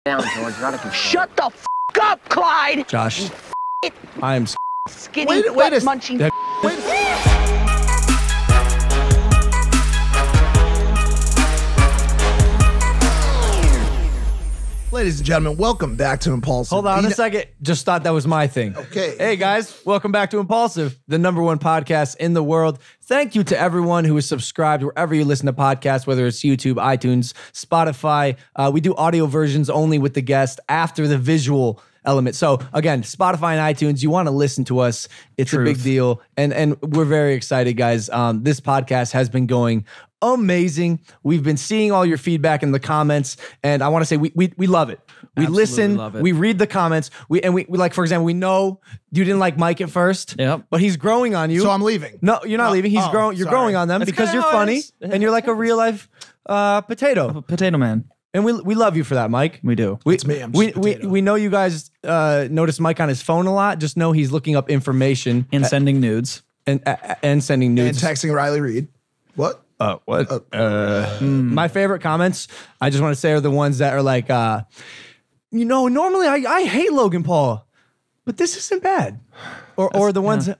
down, George. You're out of control. Shut the f up, Clyde! Josh, I'm Skinny, butt munching. Ladies and gentlemen, welcome back to Impulsive. Hold on a second. Just thought that was my thing. Okay. Hey, guys. Welcome back to Impulsive, the #1 podcast in the world. Thank you to everyone who is subscribed wherever you listen to podcasts, whether it's YouTube, iTunes, Spotify. We do audio versions only with the guest after the visual element. So, again, Spotify and iTunes, you want to listen to us. It's a big deal. And we're very excited, guys. This podcast has been going amazing. We've been seeing all your feedback in the comments, and I want to say we love it. We listen, we read the comments, we like, for example, we know you didn't like Mike at first, but he's growing on you. So I'm leaving. No, you're not leaving. He's growing. You're growing on them because you're funny and you're like a real life potato. Potato man. And we love you for that, Mike. We do. It's me. I'm just a potato. We know you guys notice Mike on his phone a lot. Just know he's looking up information And sending nudes. and sending And nudes. texting Riley Reid. What? My favorite comments, I just want to say, are the ones that are like, normally I hate Logan Paul, but this isn't bad. Or the ones that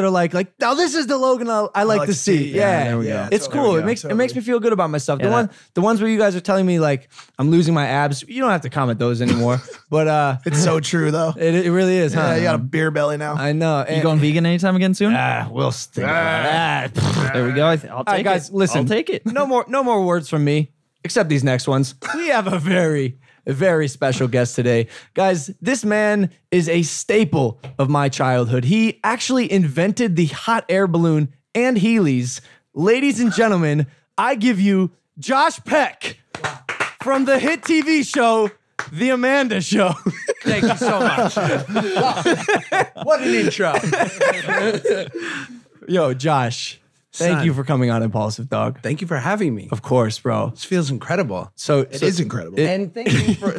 are like, now this is the Logan I like to see. Yeah, there we go. It's cool. It makes me feel good about myself. The ones where you guys are telling me like I'm losing my abs, you don't have to comment those anymore. But It's so true, though. it really is, huh? Yeah, you got a beer belly now. I know. You going vegan anytime again soon? We'll stick with that. There we go. I'll take All right, guys, listen. I'll take it. No more words from me, except these next ones. We have a very special guest today. Guys, this man is a staple of my childhood. He actually invented the hot air balloon and Heelys. Ladies and gentlemen, I give you Josh Peck from the hit TV show, The Amanda Show. Thank you so much. What an intro. Yo, Josh, thank Son. you for coming on Impulsive, dog. Thank you for having me. Of course, bro. This feels incredible. It is incredible. And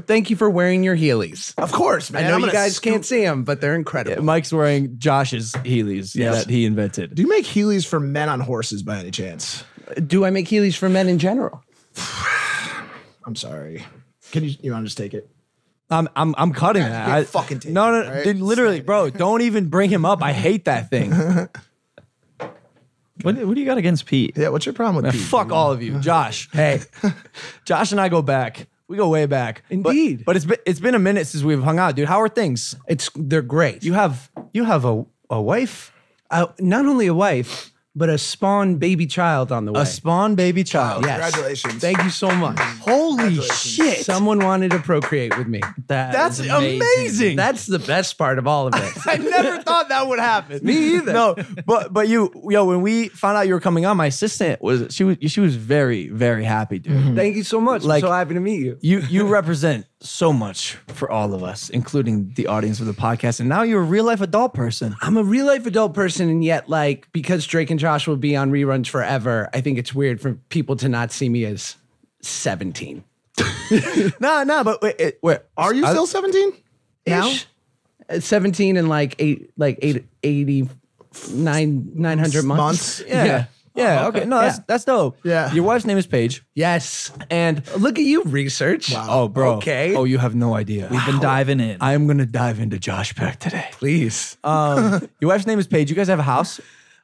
thank you for wearing your Heelys. Of course, man. I know I'm you gonna guys scoop- can't see them, but they're incredible. Mike's wearing Josh's Heelys that he invented. Do you make Heelys for men on horses by any chance? Do I make Heelys for men in general? I'm sorry. Can you want to just take it? I'm cutting that. Yeah, fucking take no, it, right? dude, literally, bro. Don't even bring him up. I hate that thing. What do you got against Pete? Yeah, what's your problem with Pete? Fuck all of you, Josh. Hey, Josh and I go back. We go way back. Indeed. But it's been a minute since we've hung out, dude. How are things? They're great. You have a wife, Not only a wife, but a spawn baby child on the way. a spawn baby child. Yes. Congratulations. Thank you so much. Holy shit! Someone wanted to procreate with me. That's is amazing. That's the best part of all of it. I never thought that would happen. Me either. No, but when we found out you were coming on, my assistant she was very, very happy, dude. Thank you so much. Like- I'm so happy to meet you. You represent so much for all of us, including the audience of the podcast. And now you're a real life adult person. I'm a real life adult person, and yet, like, because Drake and Josh will be on reruns forever, I think it's weird for people to not see me as 17. No, but wait, Are you still 17? Now? 17 and like 900 months. Yeah. Yeah, okay. No, that's dope. Yeah. Your wife's name is Paige. Yes. And Look at you, research. oh, bro. Okay. Oh, you have no idea. We've been diving in. I am going to dive into Josh Peck today. Please. Your wife's name is Paige. You guys have a house?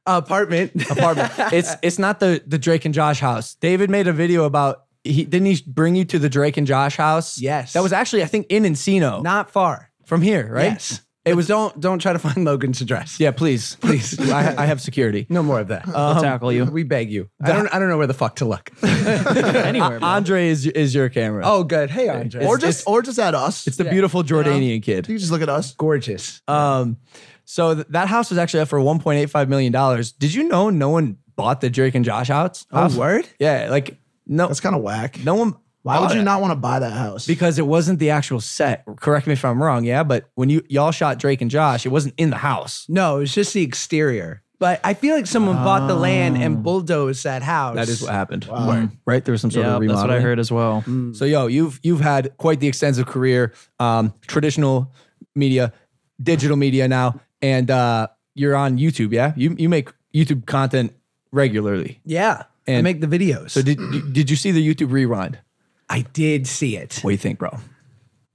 Apartment. It's not the Drake and Josh house. David made a video about, didn't he bring you to the Drake and Josh house? Yes. That was actually, I think, in Encino. Not far. From here, right? Yes. It was. Don't try to find Logan's address. Yeah, please. I have security. No more of that. We'll tackle you. We beg you. I don't know where the fuck to look. Anywhere, bro. Andre is your camera. Oh, good. Hey, Andre. Or just at us. It's the beautiful Jordanian kid. You can just look at us. gorgeous. So that house was actually up for $1.85 million. Did you know no one bought the Drake and Josh house? Oh, word? Yeah, like no. That's kind of whack. No one. Why would bought you it. not want to buy that house? Because it wasn't the actual set. Correct me if I'm wrong. Yeah, but when y'all shot Drake and Josh, it wasn't in the house. No, it was just the exterior. But I feel like someone bought the land and bulldozed that house. That is what happened. Right? There was some sort Yeah, of that's remodeling. what I heard as well. So you've had quite the extensive career, traditional media, digital media now, and you're on YouTube. Yeah, you make YouTube content regularly. Yeah. I And- make the videos. So did you see the YouTube rewind? I did see it. What do you think, bro?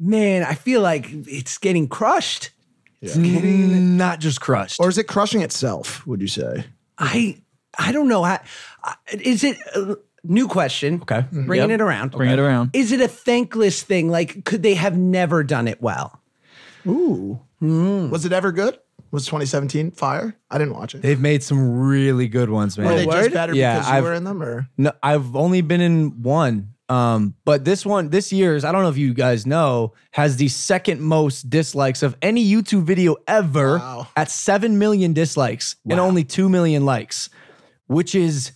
Man, I feel like it's getting crushed. It's getting not just crushed. Or is it crushing itself, would you say? I don't know. Is it new question? Okay. Bringing it around. Bring it around. Is it a thankless thing? Like, could they have never done it well? Ooh. Was it ever good? Was 2017 fire? I didn't watch it. They've made some really good ones, man. Were they just better Yeah, because you were in them, or? No, I've only been in one. But this year's, I don't know if you guys know, has the second most dislikes of any YouTube video ever at 7 million dislikes and only 2 million likes, which is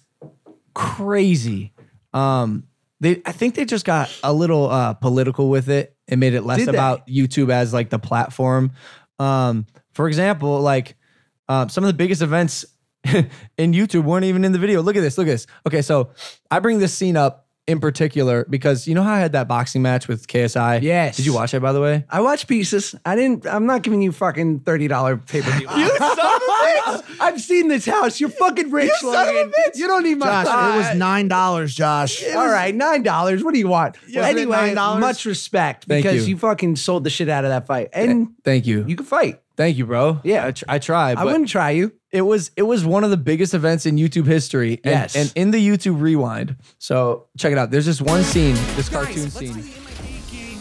crazy. I think they just got a little political with it and made it less about YouTube as like the platform. For example, like some of the biggest events in YouTube weren't even in the video. Look at this. Okay, so I bring this scene up in particular because you know how I had that boxing match with KSI? Yes. Did you watch it, by the way? I watched pieces. I'm not giving you fucking $30 pay-per-view. You son of a bitch! I've seen this house. You're fucking rich, You son of a Logan. bitch! You don't need my Josh, time. it was $9, Josh. All right, $9. What do you want? Wasn't it Anyway, $9? much respect Thank because you. you fucking sold the shit out of that fight. And Thank you. you can fight. Thank you, bro. Yeah. I try, but I wouldn't try you. it was one of the biggest events in YouTube history. And, Yes. and in the YouTube rewind. So check it out. There's this one scene, this cartoon scene.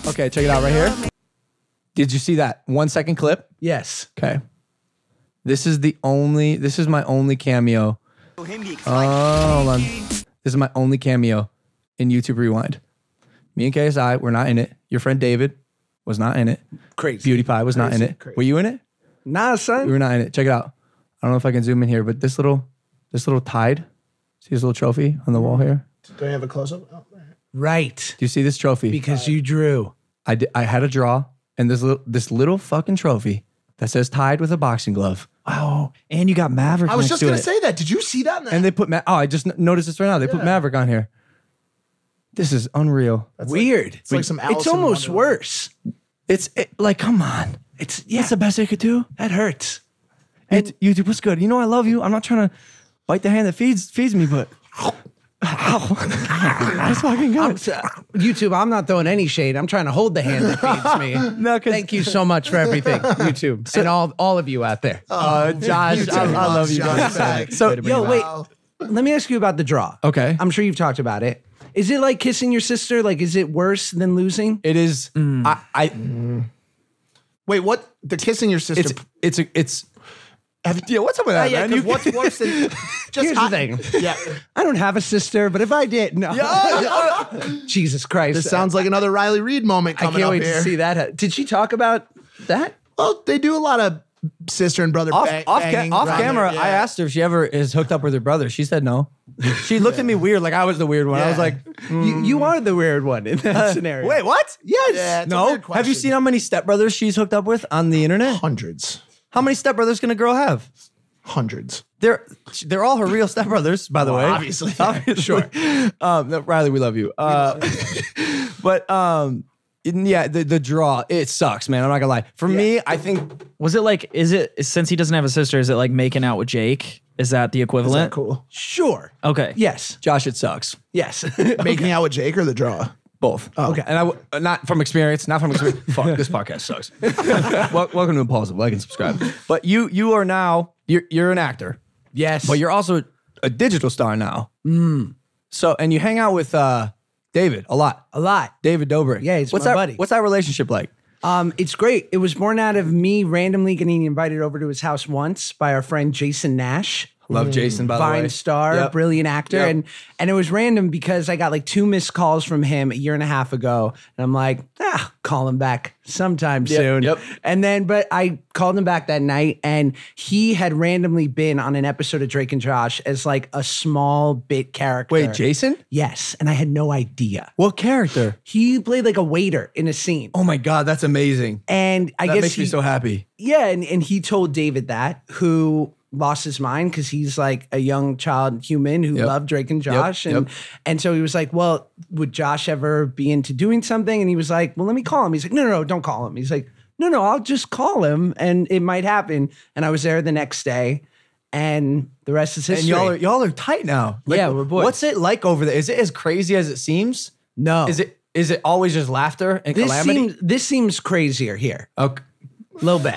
Okay, check it out right here. Did you see that 1 second clip? Yes. Okay. This is my only cameo. Oh, hold on. This is my only cameo in YouTube Rewind. Me and KSI, we're not in it. Your friend David was not in it. Crazy. Beauty Pie was not in it. Crazy. Were you in it? Nah, son. We were not in it. Check it out. I don't know if I can zoom in here, but this little tide. See this little trophy on the wall here? Do I have a close-up? Oh, Right. Do you see this trophy? Because you drew. I had a draw and this little fucking trophy that says tied with a boxing glove. Oh, and you got Maverick. I was next just to going it. to say that. Did you see that? And they put I just noticed this right now. They put Maverick on here. This is unreal. Weird. It's like some Alice It's in almost Wonderland. worse. It's like, come on. It's That's the best they could do. that hurts. YouTube, what's good? You know I love you. I'm not trying to bite the hand that feeds me, but that's fucking good. YouTube, I'm not throwing any shade. I'm trying to hold the hand that feeds me. No, 'cause- Thank you so much for everything, YouTube, and all of you out there. Josh, I love you, Josh. man. So, Yo, wait. Let me ask you about the draw. Okay. I'm sure you've talked about it. Is it like kissing your sister? Like, is it worse than losing? it is. Wait, what? The kissing your sister. It's. Yeah, what's up with that, yeah, man? 'cause what's worse than just Here's the thing. Yeah. I don't have a sister, but if I did, no. Jesus Christ. This sounds like another Riley Reid moment I coming can't up wait here. to see that. Did she talk about that? Well, they do a lot of sister and brother off banging camera. Yeah. I asked her if she ever is hooked up with her brother. She said no. She looked at me weird, like I was the weird one. I was like, You are the weird one in that scenario. wait, what? Yes. Yeah, it's a No. weird Have you question. seen how many stepbrothers she's hooked up with on the internet? Hundreds. How many stepbrothers can a girl have? Hundreds. They're all her real stepbrothers, by the way. obviously. Sure. No, Riley, we love you. But yeah, the draw, it sucks, man. I'm not gonna lie. For me, I think Was it like? Is it since he doesn't have a sister? Is it like making out with Jake? Is that the equivalent? Cool. Sure. Okay. Yes. Josh, it sucks. Yes. Making out with Jake or the draw? Both. Okay. And not from experience. Fuck, this podcast sucks. Welcome to Impaulsive. Like and subscribe. But you are now, you're an actor, Yes. but you're also a digital star now. So, and you hang out with David a lot. a lot. David Dobrik. Yeah, he's what's my that, buddy. What's that relationship like? It's great. It was born out of me randomly getting invited over to his house once by our friend Jason Nash. Love Jason, by the way. Vine star, Yep. brilliant actor. Yep. And it was random because I got like 2 missed calls from him a year and a half ago. And I'm like, call him back sometime soon. Yep. And then, but I called him back that night and he had randomly been on an episode of Drake and Josh as like a small bit character. Wait, Jason? Yes. And I had no idea. What character? He played like a waiter in a scene. Oh my God, that's amazing. And I That guess makes me so happy. yeah, and he told David that, who lost his mind because he's like a young child human who Yep. loved Drake and Josh. Yep. And so he was like, well, would Josh ever be into doing something? And he was like, well, let me call him. He's like, no, don't call him. He's like, no, I'll just call him and it might happen. And I was there the next day and the rest is history. And y'all are tight now. Yeah, we're boys. What's it like over there? Is it as crazy as it seems? No. Is it Is it always just laughter and calamity? This seems crazier here. Okay. Little bit.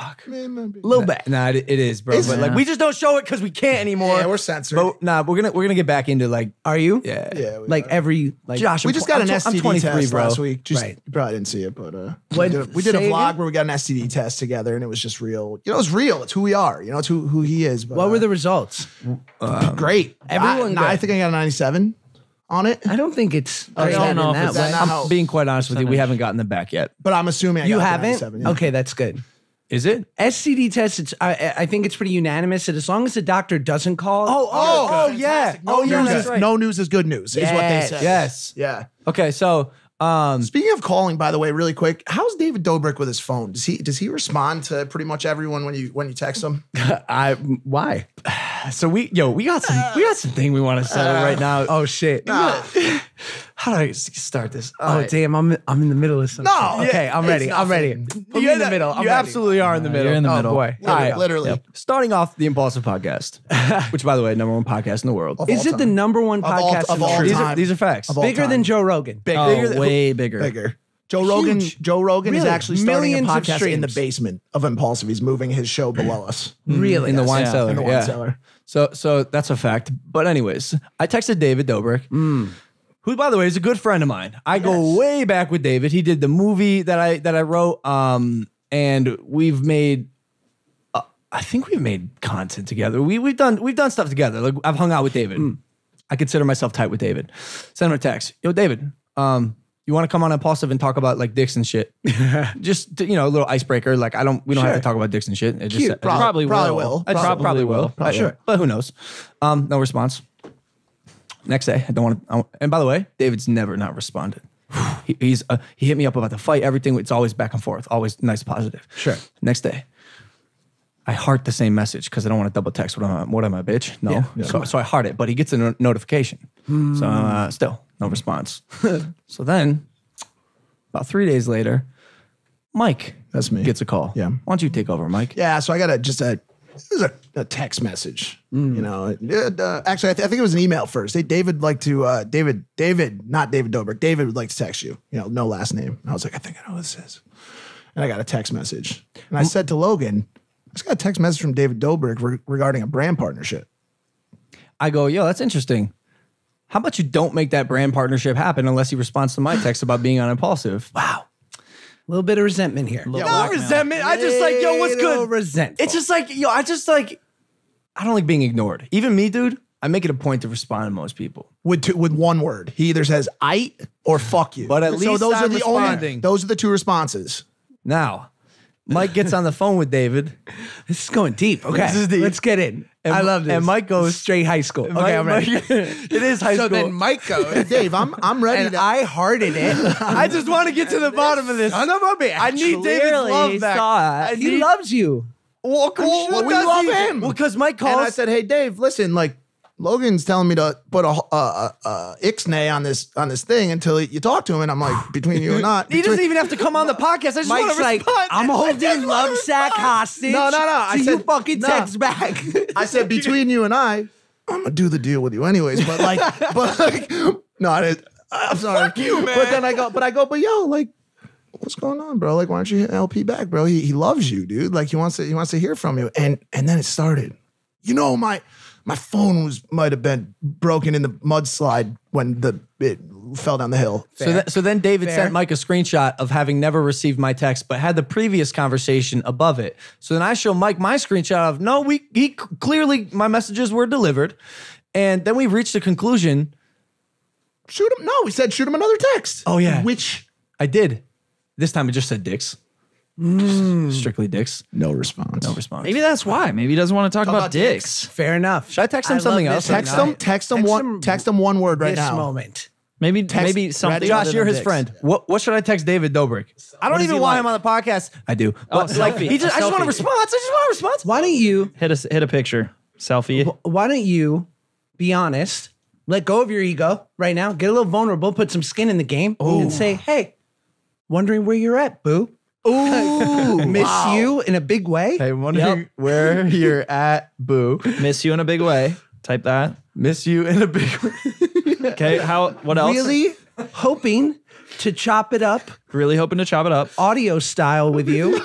Little bit. Nah, it is, bro. But like, we just don't show it because we can't anymore. Yeah, we're censored. But nah, we're gonna get back into like. Are you? Yeah. Yeah. Like every like. Josh, We just got an I'm STD 23, test bro. last week. Just, Right. You probably didn't see it, but What- we did a say vlog again? where we got an STD test together, and it was just real. You know, it's real. It's who we are. You know, it's who he is. But, What were the results? great? Everyone I good. think I got a 97 on it, I don't think it's. I don't know if that it's way. that now. I'm being quite honest with you. We haven't gotten them back yet. but I'm assuming I You got the haven't? 97, yeah. Okay, that's good. Is it? STD test. It's. I think it's pretty unanimous that as long as the doctor doesn't call. Oh, yeah. No, yeah, news that's is, right. no news is good news, is what they Yes. said. Yes. Yeah. Okay, so Speaking of calling, by the way, really quick, how's David Dobrik with his phone? Does he respond to pretty much everyone when you text him? Why? so we got some thing we want to settle right now. Oh shit. How do I start this? Oh damn! I'm in the middle of something. No. Okay, I'm ready. I'm ready. Put me in the middle. I'm You ready. absolutely are in the middle. You're in the Oh, middle. boy. Literally. All right. Literally. Starting off the Impulsive podcast, which by the way, #1 podcast in the world. Of Is all it the time. #1 all- podcast of in the all world? time. These are facts. Of all Bigger time. than Joe Rogan. Oh, way bigger. Bigger. Joe Rogan. Huge. Joe Rogan is Really? actually starting a Millions of podcast in the streams. basement of Impulsive. He's moving his show below us. Really? in the wine Yeah. cellar. In the wine yeah. cellar. So that's a fact. But anyways, I texted David Dobrik, who by the way is a good friend of mine. I go way back with David. He did the movie that I wrote, and we've made. I think we've made content together. We've done stuff together. Like I've hung out with David. I consider myself tight with David. Send him a text. Yo, David. You want to come on Impaulsive and talk about like dicks and shit? Just a little icebreaker. Like we don't have to talk about dicks and shit. It just, Cute. Probably will. will. I probably will. Sure. But who knows? No response. Next day, I don't want to. And by the way, David's never not responded. He hit me up about the fight. Everything. It's always back and forth. Always nice, positive. Sure. Next day, I heart the same message because I don't want to double text. What am I, bitch? No. So I heart it, but he gets a notification. So still no response. So then, about 3 days later, Mike. That's me. Gets a call. Yeah. Why don't you take over, Mike? Yeah, so I got a text message. Actually, I think it was an email first. Hey, David, not David Dobrik. David would like to text you. No last name. And I was like, I think I know what this is. And I got a text message. And I said to Logan, I just got a text message from David Dobrik regarding a brand partnership. I go, yo, that's interesting. How about you don't make that brand partnership happen unless he responds to my text about being on Impulsive? Wow. A little bit of resentment here. No resentment. I just like, yo, what's Little good? resentful. It's just like, yo, I don't like being ignored. Even me, dude, I make it a point to respond to most people. With one word. He either says "I" or "fuck you." But at least those I'm are the responding. those are the two responses. Now, Mike gets on the phone with David. This is going deep. Okay, This is deep. let's get in. And- I love this. and Mike goes- straight high school. Okay, Mike- I'm ready. it is high So school. then Mike goes, Dave, I'm ready and to. I hearted it. I just want to get to the bottom of this. Son of a bitch. I need David's love back. He loves you. Well, cool. Well, we love him. Well, because Mike calls. And I said, "Hey, Dave, listen, like Logan's telling me to put a ixnay on this thing until you talk to him." And I'm like, between you and I, he doesn't even have to come on the podcast. I just want Mike's to like, respond. I'm holding love sack hostage. No. I I you said fucking no. text back. I said between you and I'm gonna do the deal with you anyways. But no, I'm sorry. Fuck you, man. But then I go, but yo, like, what's going on, bro? Like, why don't you hit LP back, bro? He loves you, dude. Like, he wants to hear from you. And then it started. My phone might have been broken in the mudslide when it fell down the hill. So then David Fair. sent Mike a screenshot of having never received my text, but had the previous conversation above it. So then I show Mike my screenshot of, no, he clearly, my messages were delivered. And then we reached a conclusion. Shoot him. No, we said shoot him another text. Oh, yeah. Which I did. This time it just said dicks. Strictly dicks. no response. No response. Maybe that's why. Maybe he doesn't want to talk about about dicks. Fair enough. Should I text him something love else? this Text him one word right this now. moment. Maybe something. ready? Josh, other you're than his dicks. friend. What should I text David Dobrik? I don't does even he want like? him on the podcast. I do. But like, selfie. I just want a Selfie. response. I just want a response. Why don't you? Hit a picture. Selfie. Why don't you be honest? Let go of your ego right now. Get a little vulnerable. Put some skin in the game, and say, "Hey, wondering where you're at, boo. Ooh, miss you in a big way. Hey, wondering where you're at, boo. Miss you in a big way. Type that. Miss you in a big way. Okay. What else? Really hoping to chop it up Really hoping to chop it up. audio style with you.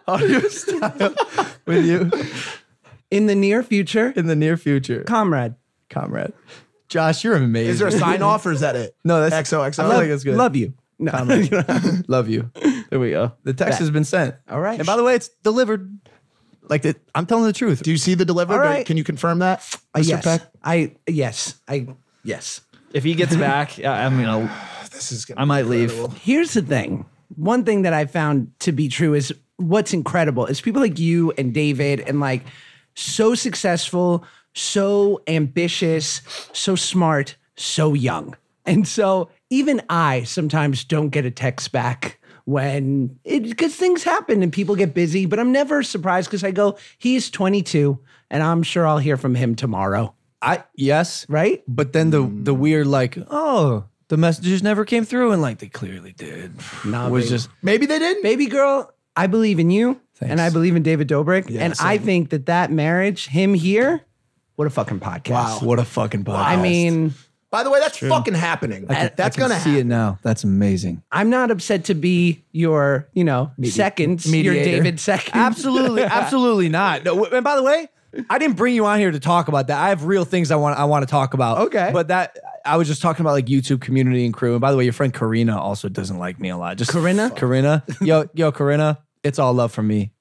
Audio style with you In the near future, in the near future. comrade. Josh, you're amazing. Is there a sign off or is that it? No, that's XOXO. I think it's good. Love you. No. Love you. There we go. The text has been sent. All right. And by the way, it's delivered. I'm telling the truth. Do you see the delivered? All right. Can you confirm that, Mr. Peck? Yes. If he gets back, I'm gonna. This is gonna I might be leave. incredible. Here's the thing. One thing that I found to be true is what's incredible is people like you and David and like so successful, so ambitious, so smart, so young. And so even I sometimes don't get a text back because things happen and people get busy, but I'm never surprised because I go, he's 22 and I'm sure I'll hear from him tomorrow. Yes. Right? But then the weird the messages never came through and they clearly did. Nah, was baby. just Maybe they didn't. Baby girl, I believe in you and I believe in David Dobrik. And I same. think that marriage, him here, what a fucking podcast. Wow. what a fucking podcast. I mean, By the way, that's fucking happening. That's I can gonna see happen. it now. That's amazing. I'm not upset to be your, seconds, your Mediator. David second. Absolutely not. No, and by the way, I didn't bring you on here to talk about that. I have real things I want to talk about. Okay. But I was just talking about YouTube community and crew. And by the way, your friend Karina also doesn't like me a lot. Just Corinna? Corinna. Yo, Corinna. It's all love from me.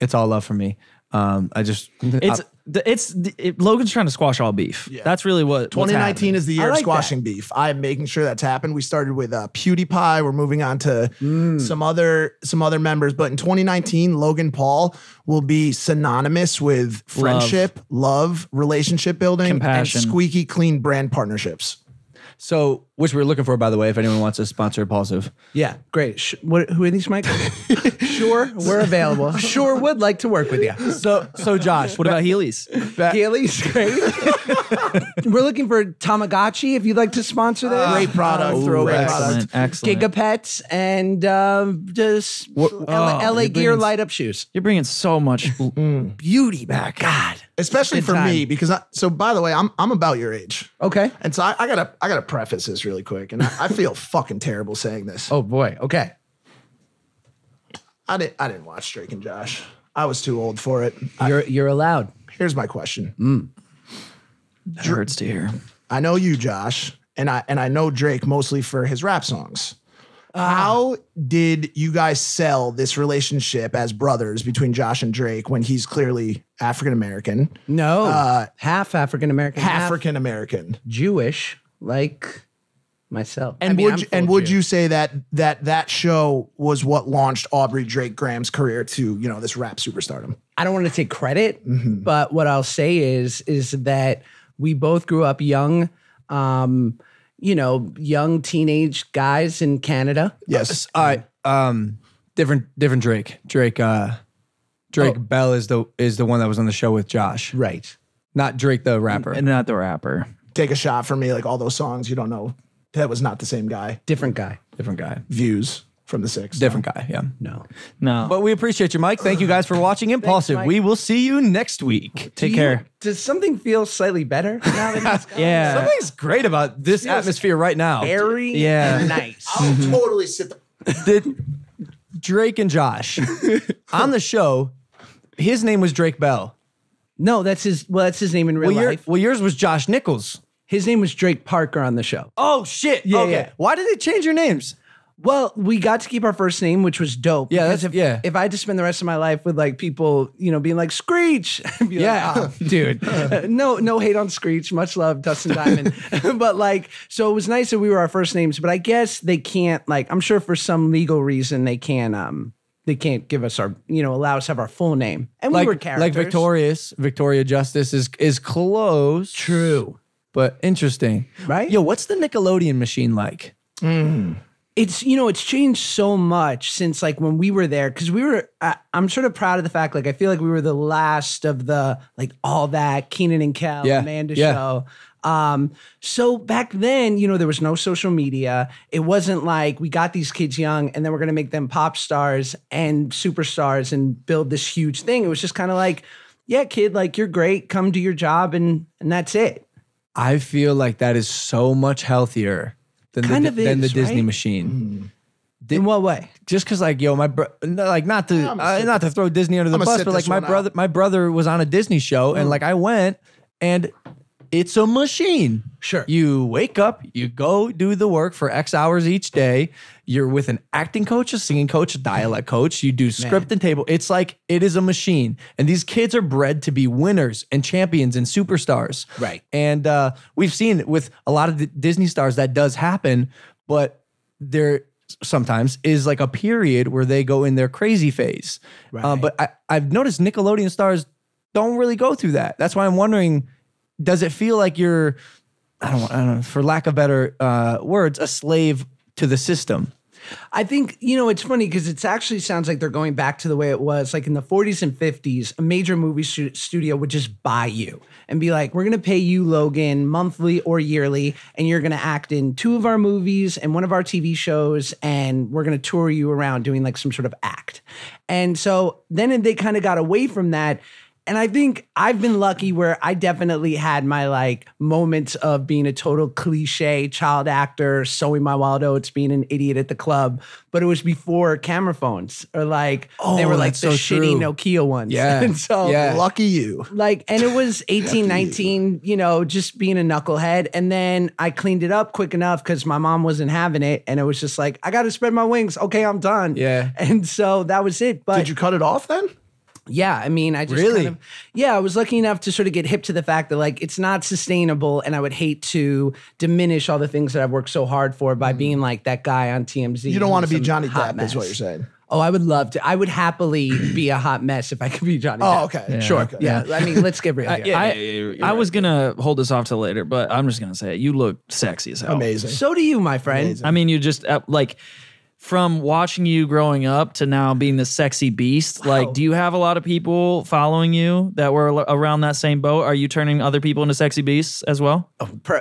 Logan's trying to squash all beef. That's really what's 2019 is the year of like squashing beef. I'm making sure that's happened. We started with PewDiePie. We're moving on to some other members. But in 2019, Logan Paul will be synonymous with friendship, love, relationship building, Compassion. and squeaky clean brand partnerships. So, which we're looking for, by the way, if anyone wants to sponsor Impaulsive. Yeah, great. Who are these, Mike? Sure, we're available. Sure, would like to work with you. So Josh, What about Heelys? Haley's great. We're looking for Tamagotchi if you'd like to sponsor this. Great product, throwback product. Excellent. Gigapets and just LA Gear light up shoes. You're bringing so much beauty back. God. Especially Good for time. me, because by the way, I'm about your age. Okay. And so I gotta preface this really quick, and I feel fucking terrible saying this. Oh boy. Okay. I didn't watch Drake and Josh. I was too old for it. You're allowed. Here's my question. That hurts to hear. I know you, Josh, and I know Drake mostly for his rap songs. How did you guys sell this relationship as brothers between Josh and Drake when he's clearly African American, No. Half African American, half African American? Jewish, like myself. And would you say that show was what launched Aubrey Drake Graham's career to this rap superstardom? I don't want to take credit, but what I'll say is that we both grew up young, young teenage guys in Canada. Yes. All right. Different Drake. Drake Bell is the one that was on the show with Josh. Right. Not Drake the rapper. And not the rapper. Take a shot for me, like all those songs you don't know. That was not the same guy. Different guy. Different guy. Views from the 6. Different guy, yeah. No. No. But we appreciate you, Mike. Thank you guys for watching Impulsive. Mike. We will see you next week. Take care. Does something feel slightly better now that it's gone? Yeah. Something's great about this atmosphere right now. Airy Yeah. and nice. I'll totally sit Drake and Josh on the show. His name was Drake Bell. No, that's his name in real life. Yours was Josh Nichols. His name was Drake Parker on the show. Oh shit! Yeah, okay. yeah. Why did they change your names? Well, we got to keep our first name, which was dope. Yeah, because that's- if I had to spend the rest of my life with like people, being like Screech, I'd be Yeah. like, oh, dude, no hate on Screech, much love, Dustin Diamond. But so it was nice that we were our first names. But I guess they can't I'm sure for some legal reason they can't give us our allow us to have our full name. And we were characters. Like Victoria Justice is close. True. But interesting. Right? Yo, what's the Nickelodeon machine like? It's it's changed so much since when we were there, because we were I'm sort of proud of the fact I feel like we were the last of the all that Keenan and Kel, Amanda show. So back then, there was no social media. It wasn't like we got these kids young and then we're gonna make them pop stars and superstars and build this huge thing. It was just kind of yeah, kid, you're great, come do your job and that's it. I feel like that is so much healthier than Kind the, of than the is, Disney right? machine. In what way? Just because, like, yo, not to throw Disney under the I'ma bus, sit but like this my brother was on a Disney show, and like I went, and it's a machine. Sure. You wake up, you go do the work for X hours each day. You're with an acting coach, a singing coach, a dialect coach. You do script and table. It's like, it is a machine. And these kids are bred to be winners and champions and superstars. Right. And we've seen with a lot of the Disney stars that does happen, but there sometimes is like a period where they go in their crazy phase. Right. But I've noticed Nickelodeon stars don't really go through that. That's why I'm wondering, does it feel like you're, I don't know, for lack of better words, a slave to the system? I think, it's funny because it actually sounds like they're going back to the way it was. Like in the 40s and 50s, a major movie studio would just buy you and be like, we're going to pay you, Logan, monthly or yearly, and you're going to act in 2 of our movies and 1 of our TV shows, and we're going to tour you around doing like some sort of act. And so then they kind of got away from that. And I think I've been lucky where I definitely had my like moments of being a total cliche child actor, sowing my wild oats, being an idiot at the club. But it was before camera phones, or like they were like the shitty Nokia ones. Yeah. And so lucky you. Like, and it was 18, 19, just being a knucklehead. And then I cleaned it up quick enough because my mom wasn't having it. And it was just like, I got to spread my wings. Okay, I'm done. Yeah. And so that was it. But Did you cut it off then? yeah, I mean, I just Really? I was lucky enough to sort of get hip to the fact that like it's not sustainable, and I would hate to diminish all the things that I've worked so hard for by being like that guy on TMZ. You don't want to be some Johnny hot Depp, is what mess. you're saying. Oh, I would love to. I would happily be a hot mess if I could be Johnny Oh, Depp. okay. Sure. Okay. Yeah. I mean, let's get real here. I was gonna hold this off till later, but I'm just gonna say it. You look sexy as hell. Amazing. So do you, my friend. I mean, you just like from watching you growing up to now being the sexy beast. Like, do you have a lot of people following you that were around that same boat? Are you turning other people into sexy beasts as well?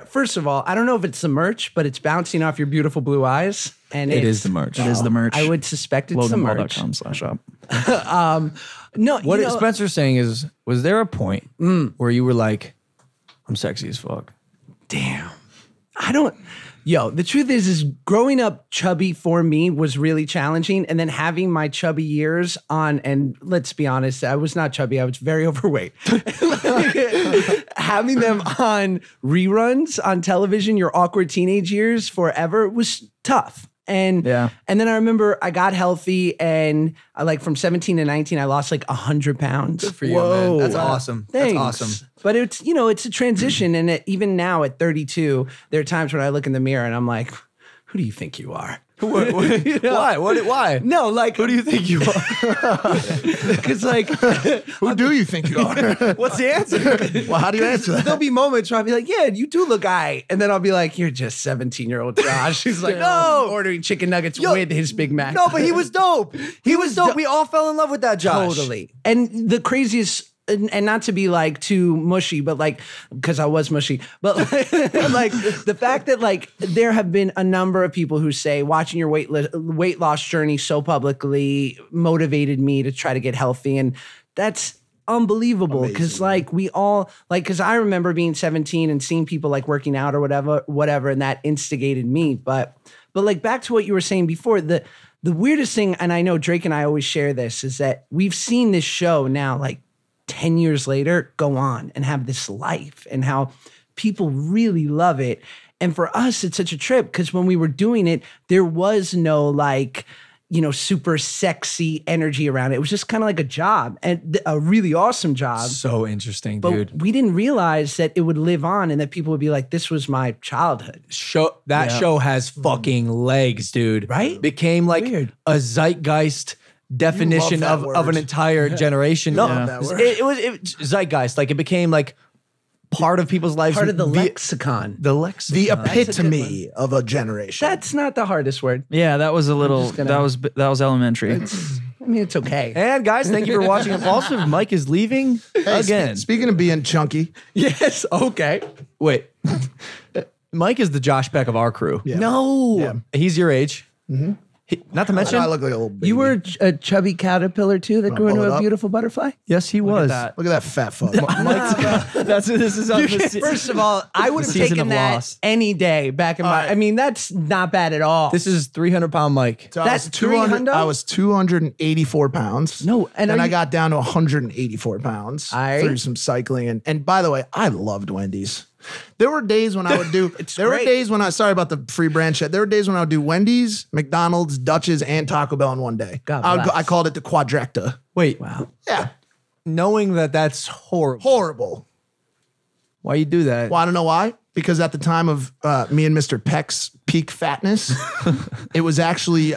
First of all, I don't know if it's the merch, but it's bouncing off your beautiful blue eyes. And It is the merch. It is the merch. I would suspect it's the merch. LoganPaul.com/shop. No, What Spencer's saying is, was there a point where you were like, I'm sexy as fuck? Damn. The truth is growing up chubby for me was really challenging. And then having my chubby years on, and let's be honest, I was not chubby. I was very overweight. Having them on reruns on television, your awkward teenage years forever, was tough. And then I remember I got healthy, and I, like from 17 to 19, I lost like 100 pounds. Good for you, man. That's awesome. Thanks. That's awesome. But it's a transition. And even now at 32, there are times when I look in the mirror and I'm like, who do you think you are? Why? Why? No, like, Who do you think you are? because like, Who do you think you are? What's the answer? Well, how do you answer that? there'll be moments where I'll be like, yeah, you do look aight. And then I'll be like, you're just 17-year-old Josh. He's like, no, ordering chicken nuggets with his Big Mac. No, but he was dope. He was dope. dope. We all fell in love with that Josh. Totally. And the craziest, and not to be like too mushy, but like, because I was mushy, but like the fact that like there have been a number of people who say watching your weight loss journey so publicly motivated me to try to get healthy. And that's unbelievable, because like we all like, because I remember being 17 and seeing people like working out or whatever, and that instigated me. But like back to what you were saying before, the weirdest thing, and I know Drake and I always share this, is that we've seen this show now like 10 years later go on and have this life, and how people really love it. And for us, it's such a trip, because when we were doing it, there was no like, super sexy energy around it. It was just kind of like a job, and a really awesome job. So interesting, But dude. we didn't realize that it would live on, and that people would be like, this was my childhood. Show has fucking legs, dude. Right? Became like Weird. a zeitgeist definition love that of an word. entire generation. No, love that word. it was zeitgeist. Like it became like part of people's lives. Part of the via- lexicon. The lexicon. The a good epitome of a generation. That's not the hardest word. Yeah, that was a little. just gonna- That was elementary. I mean, it's okay. And guys, thank you for watching Impaulsive. Mike is leaving Hey, again. Speaking of being chunky, Yes, okay. Wait, Mike is the Josh Peck of our crew. Yeah. No. Yeah. He's your age. Not to mention, I look like a little baby. You were a chubby caterpillar too that grew pull into it a up? beautiful butterfly? yes, he was. Look at that fat fuck. That's this is on First of all, I would have season taken of that Lost. any day back in my. right. I mean, that's not bad at all. This is 300-pound Mike. So That's I was 200. 300? I was 284 pounds. No, and then are I you- got down to 184 pounds through some cycling. And by the way, I loved Wendy's. There were days when I would do. There were great. days when I. Sorry about the free brand shit. There were days when I would do Wendy's, McDonald's, Dutch's, and Taco Bell in one day. God I, bless. I called it the quadrecta. Wait, wow. Yeah, knowing that that's horrible. horrible. Why you do that? Well, I don't know why. Because at the time of me and Mr. Peck's peak fatness, it was actually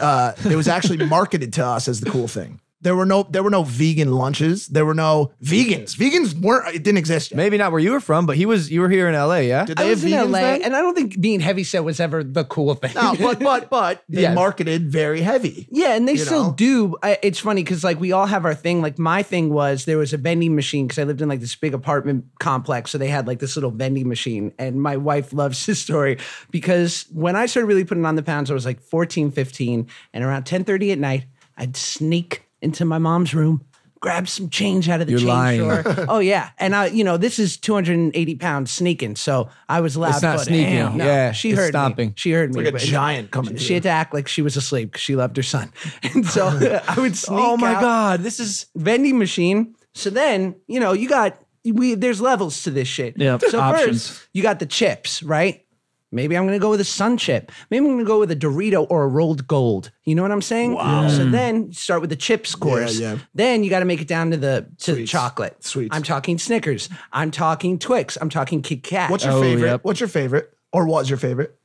marketed to us as the cool thing. There were no vegan lunches. There were no vegans. Vegans weren't. It didn't exist yet. Maybe not where you were from, but you were here in LA, yeah? Did I they have was in vegans LA, then? and I don't think being heavy set was ever the cool thing. No, but they Yes. marketed very heavy. Yeah, and they You still know? do. It's funny because like we all have our thing. Like my thing was there was a vending machine because I lived in like this big apartment complex, so they had like this little vending machine. And my wife loves this story because when I started really putting on the pounds, I was like 14, 15, and around 10:30 at night, I'd sneak into my mom's room, grab some change out of the You're change lying. drawer. Oh yeah, and this is 280 pounds sneaking, so I was loud. It's not sneaking. Yeah, she it's heard stomping. me. She heard me. Like a but giant coming. she had to act like she was asleep because she loved her son. And so I would sneak Oh my out, God, this is vending machine. So then, there's levels to this shit. Yep, So options. first, you got the chips, right? Maybe I'm going to go with a Sun Chip. Maybe I'm going to go with a Dorito or a rolled gold. You know what I'm saying? Wow. So then you start with the chips course. Yeah. Then you got to make it down to the Sweets. chocolate. Sweets. I'm talking Snickers. I'm talking Twix. I'm talking Kit Kat. What's your Oh, favorite? yep. What's your favorite? Or was your favorite?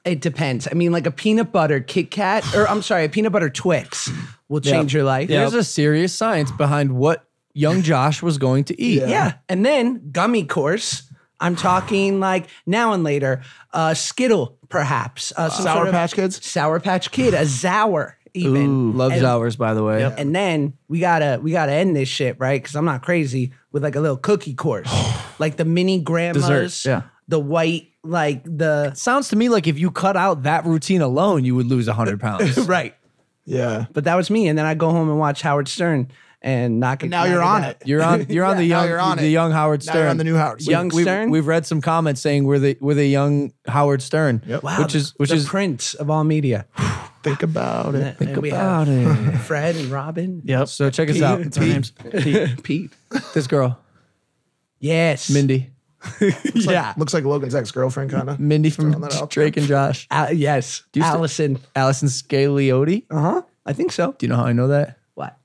It depends. I mean, like a peanut butter Kit Kat, or I'm sorry, a peanut butter Twix will change your life. there's a serious science behind what young Josh was going to eat. Yeah. And then gummy course. I'm talking like now and later, Skittle, perhaps. Some Sour sort of Patch Kids? Sour Patch Kid, a Zour even. Ooh, loves ours, by the way. And then we gotta end this shit, right? Because I'm not crazy with like a little cookie course. Like the mini grandmas, Dessert, yeah. the white, like the Sounds to me like if you cut out that routine alone, you would lose 100 pounds. right. Yeah. But that was me. And then I go home and watch Howard Stern and knock it. Now you're on it. You're on the now young you're on the it. young Howard Now Stern. you're on the new Howard. Young Stern? We've read some comments saying we're the young Howard Stern. Yep. Wow, which is the prince of all media. Think about it. And we about have Fred and Robin. Yep. So check us out. Our name's Pete. This girl, Yes. Mindy. Yeah. Looks like Logan's ex-girlfriend, kind of. Mindy from Throwing that out Drake and Josh. Yes. you still- Allison. Allison Scaliotti. I think so. Do you know how I know that? What?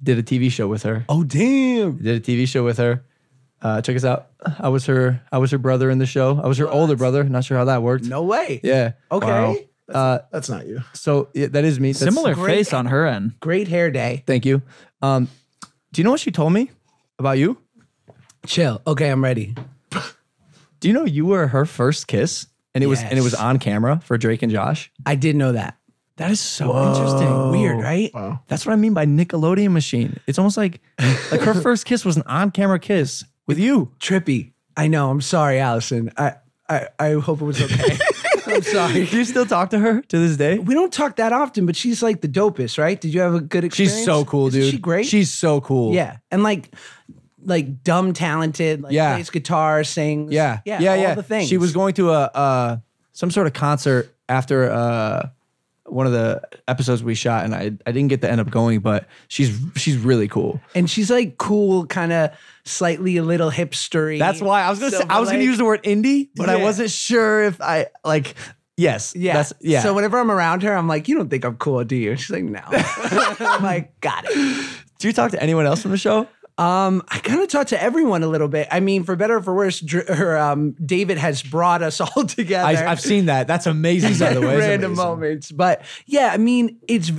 Did a TV show with her. Oh, damn. Did a TV show with her. Check us out. I was her brother in the show. I was her older brother. Not sure how that worked. No way. Yeah. Okay. That's not you. So yeah, that is me. That's- similar great. face on her end. Great hair day. Thank you. Do you know what she told me about you? Chill. Okay, I'm ready. Do you know you were her first kiss, and it was Yes. on camera for Drake and Josh? I did know that. That is so interesting. Weird, right? Wow. That's what I mean by Nickelodeon machine. It's almost like her first kiss was an on-camera kiss with you. Trippy. I know. I'm sorry, Allison. I hope it was okay. I'm sorry. Do you still talk to her to this day? We don't talk that often, but she's like the dopest, right? Did you have a good experience? She's so cool, Isn't dude. she great? She's so cool. yeah. And like dumb talented, like Yeah. plays guitar, sings. Yeah. All the things. She was going to a some sort of concert after one of the episodes we shot, and I didn't get to end up going, but she's really cool. And she's like cool, kind of slightly a little hipstery. That's why I was gonna say I was gonna use the word indie, but I Yeah. wasn't sure if I like. Yes. Yeah. Yeah. So whenever I'm around her, I'm like, you don't think I'm cool, do you? She's like, no. I'm like, got it. Do you talk to anyone else from the show? I kind of talk to everyone a little bit. I mean, for better or for worse, David has brought us all together. I've seen that. That's amazing, by the way. It's Random amazing. moments. But yeah, I mean, it's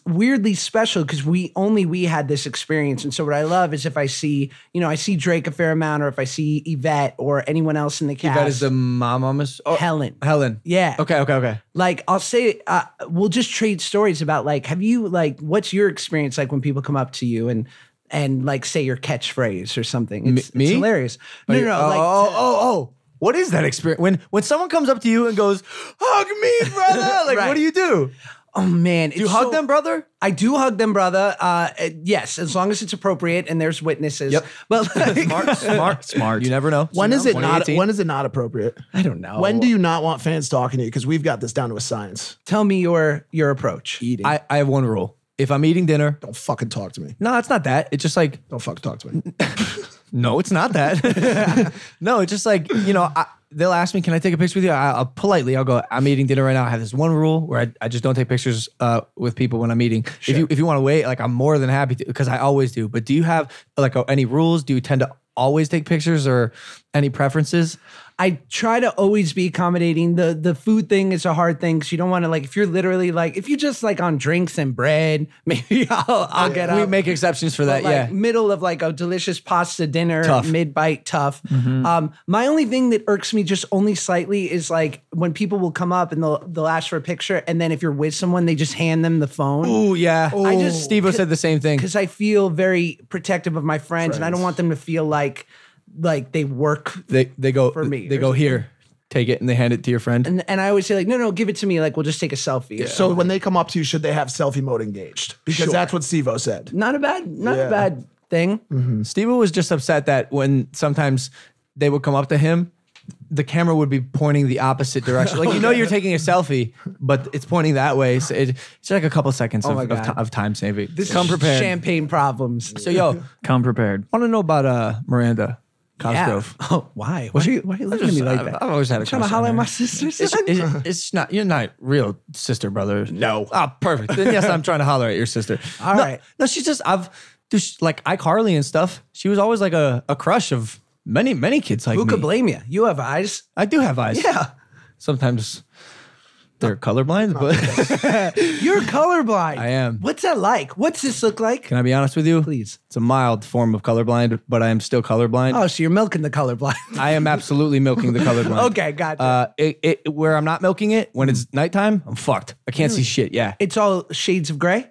weirdly special because we had this experience. And so what I love is if I see Drake a fair amount, or if I see Yvette or anyone else in the cast. That is the mom. Helen. Helen. Yeah. Okay. Like I'll say, we'll just trade stories about like, what's your experience like when people come up to you and like say your catchphrase or something? It's me? hilarious. No. What is that experience? When someone comes up to you and goes, hug me, brother. Like, Right. what do you do? Oh man, Do you hug them, brother? I do hug them, brother. Yes, as long as it's appropriate and there's witnesses. Yep. But like, Smart. You never know. When is it not? 2018? When is it not appropriate? I don't know. When do you not want fans talking to you? Because we've got this down to a science. Tell me your approach? Eating. I have one rule. If I'm eating dinner, Don't fucking talk to me. no, it's not that. It's just like, Don't fucking talk to me. no, it's not that. No, it's just like, they'll ask me, can I take a picture with you? I'll politely, I'll go, I'm eating dinner right now. I have this one rule where I just don't take pictures with people when I'm eating. Sure. If you want to wait, like I'm more than happy to, because I always do. But do you have like any rules? Do you tend to always take pictures or any preferences? I try to always be accommodating. The food thing is a hard thing because you don't want to like if you're literally like if you just like on drinks and bread, maybe I'll get up. We make exceptions for that, But, like, yeah. middle of like a delicious pasta dinner, Tough. mid bite, tough. My only thing that irks me just only slightly is like when people will come up and they'll ask for a picture, and then if you're with someone, they just hand them the phone. Ooh, yeah. I just- Steve-O said the same thing. Because I feel very protective of my friends, and I don't want them to feel like they work. They go for me They or go here, take it, and they hand it to your friend. And I always say like, no, give it to me. Like we'll just take a selfie. So when they come up to you, should they have selfie mode engaged? Because that's what Steve-O said. Not a bad thing. Steve-O was just upset that when sometimes they would come up to him, the camera would be pointing the opposite direction. Like, you're taking a selfie, but it's pointing that way. So it's like a couple seconds my God. of time saving. Come prepared. Champagne problems. So, yo, Come prepared. want to know about Miranda Cosgrove? Yeah. Oh, why? Why are you looking at me like that? I've always had a Trying to crush holler on at her. my sister. It's not. You're not real sister, brother. No. Ah, perfect. Then yes, I'm trying to holler at your sister. All right. No, she's just like iCarly and stuff. She was always like a crush of many kids like Who me. could blame you? You have eyes. I do have eyes. Yeah. Sometimes they're colorblind, but You're colorblind. I am. What's that like? What's this look like? can I be honest with you? Please. It's a mild form of colorblind, but I am still colorblind. Oh, so you're milking the colorblind. I am absolutely milking the colorblind. Okay, gotcha. Where I'm not milking it, when it's nighttime, I'm fucked. I can't see shit. Yeah. It's all shades of gray.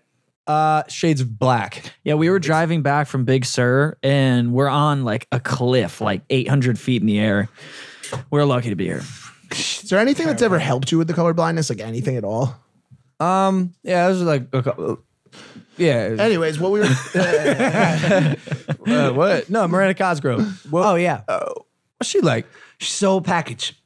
Shades of black. Yeah, we were driving back from Big Sur, and we're on like a cliff, like 800 feet in the air. We're lucky to be here. Is there anything that's ever helped you with the color blindness? Like anything at all? Yeah, it was like a couple. Yeah. Anyways, what we were What? No, Miranda Cosgrove. Well, Oh yeah. what's she like? She's so package.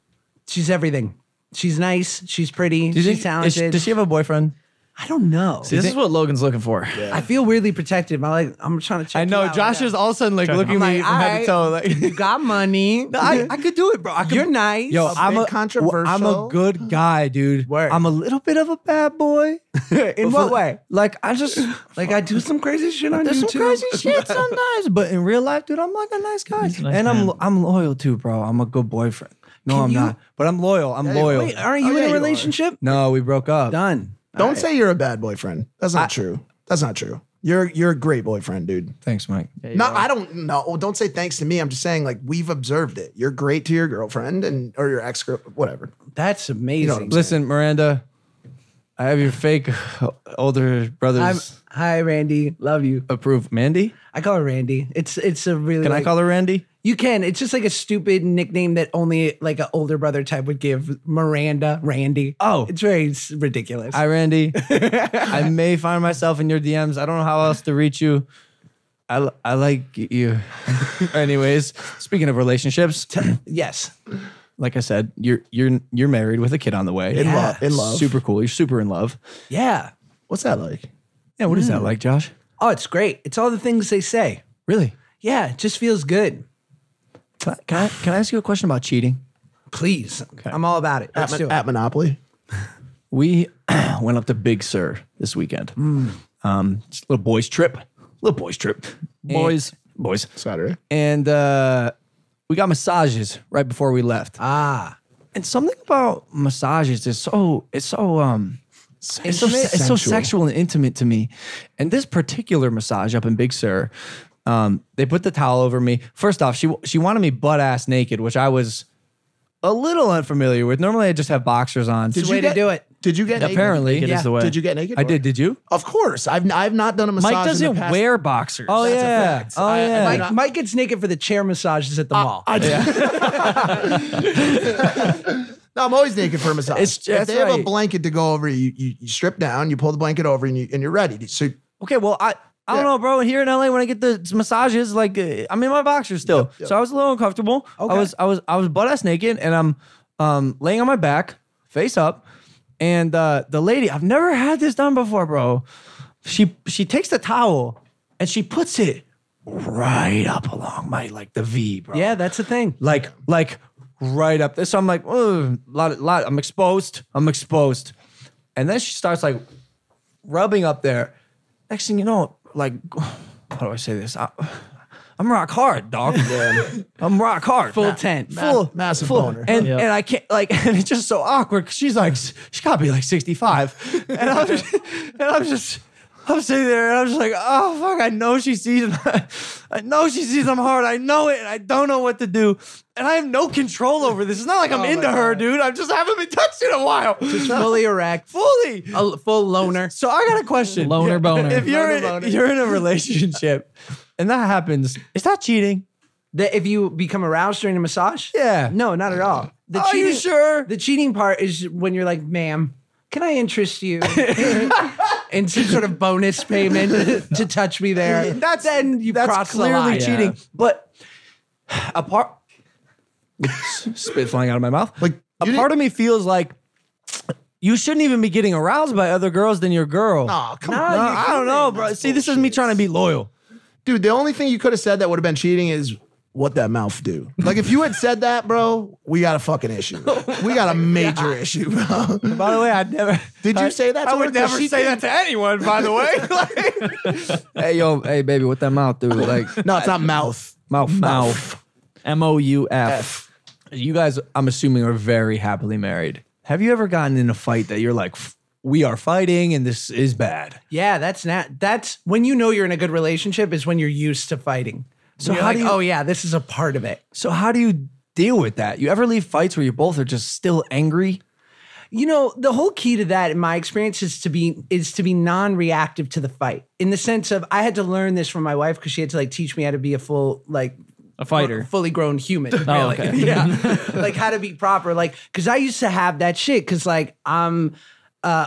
She's everything. She's nice. She's pretty. Do you She's think- talented. Does she have a boyfriend? I don't know. This is what Logan's looking for. I feel weirdly protective. I'm trying to check. I know. you out. Josh is all of a sudden like looking at me like, from head to toe. all Like, You got money. No, I could do it, bro. I could, You're nice. Yo, I'm bit a controversial. I'm a good guy, dude. Word. I'm a little bit of a bad boy. In what way? Like I just Like I do some crazy shit on there's YouTube. some crazy shit sometimes, but in real life, dude, I'm like a nice guy, He's a nice and man. I'm loyal too, bro. I'm a good boyfriend. No, I'm you- not, but I'm loyal. I'm loyal. Wait, aren't you Oh, yeah, in a you are. relationship? No, we broke up. Done. Don't say you're a bad boyfriend. That's not true. That's not true. You're a great boyfriend, dude. Thanks, Mike. No, I don't know. Don't say thanks to me. I'm just saying, like, we've observed it. You're great to your girlfriend or your ex girl, whatever. That's amazing. what I'm Listen, Miranda, I have your fake older brother's Hi, Randy. Love you. approve. Mandy? I call her Randy. It's a really. Can I call her Randy? You can. It's just like a stupid nickname that only like an older brother type would give. Miranda, Randy. Oh. It's very ridiculous. Hi, Randy. I may find myself in your DMs. I don't know how else to reach you. I like you. Anyways, speaking of relationships, yes. like I said, you're married with a kid on the way. In Yeah. love. Super cool. You're super in love. Yeah. What's that like? Yeah, what is that like, Josh? Oh, it's great. It's all the things they say. Really? Yeah, it just feels good. Can I ask you a question about cheating? Please. I'm all about it. Let's do it. At Monopoly? We went up to Big Sur this weekend. Just a little boys trip. Boys. Boys. Saturday. And we got massages right before we left. And something about massages is so it's so sexual and intimate to me. And this particular massage up in Big Sur, they put the towel over me. First off, she wanted me butt ass naked, which I was a little unfamiliar with. Normally I just have boxers on. It's the way to do it. Did you get naked? Apparently. Naked is the way. Did you get naked? I did. Did you? Of course. I've not done a massage. Mike doesn't in the past. wear boxers. Oh, That's a yeah. fact. Oh, yeah. Mike gets naked for the chair massages at the mall. No, I'm always naked for a massage. If that's they have a right. blanket to go over, you strip down, you pull the blanket over, and you're ready. So Okay, well, I don't know, bro. Here in LA, when I get the massages, like I'm in my boxers still, Yep. so I was a little uncomfortable. Okay. I was butt ass naked, and I'm laying on my back, face up, and the lady, I've never had this done before, bro. She takes the towel and she puts it right up along my the V, bro. Yeah, that's the thing. like right up there. So I'm like, oh, lot. I'm exposed. And then she starts like rubbing up there. Next thing you know, like, how do I say this? I'm rock hard, dog. I'm rock hard. Full tent. massive boner. And I can't and it's just so awkward because she's like, she gotta be like 65. And I'm sitting there and I'm just like, oh fuck, I know she sees I'm hard. I know it, and I don't know what to do. And I have no control over this. It's not like I'm into her, dude. I just haven't been touched in a while. Just fully erect. Fully. A full loner. So I got a question. Loner boner. If you're in a relationship and that happens, is that cheating? That if you become aroused during a massage? Yeah. No, not at all. Are you sure? The cheating part is when you're like, ma'am, can I interest you in some sort of bonus payment to touch me there? That's crossed the clearly line. cheating. But apart, spit flying out of my mouth. Like, a part of me feels like you shouldn't even be getting aroused by other girls than your girl. Oh, come No, on. I don't know, bro. See, this is me trying to be loyal. Dude, the only thing you could have said that would have been cheating is what that mouth do. Like, if you had said that, bro, we got a fucking issue. We got a major issue, bro. By the way, I'd never. Did you say that to I her? would never say that to anyone, by the way. Hey, baby, what that mouth do? Like, No, it's not mouth. mouth. MOUF. You guys, I'm assuming, are very happily married. Have you ever gotten in a fight that you're like, we are fighting and this is bad? Yeah, that's when you know you're in a good relationship is when you're used to fighting. So You're how like, do you- oh yeah, this is a part of it. So how do you deal with that? You ever leave fights where you both are just still angry? You know, the whole key to that, in my experience, is to be non-reactive to the fight. In the sense of, I had to learn this from my wife because she had to teach me how to be a full A fighter. fully grown human. Really. Oh, okay. Yeah, like how to be proper. Because I used to have that shit. Because I'm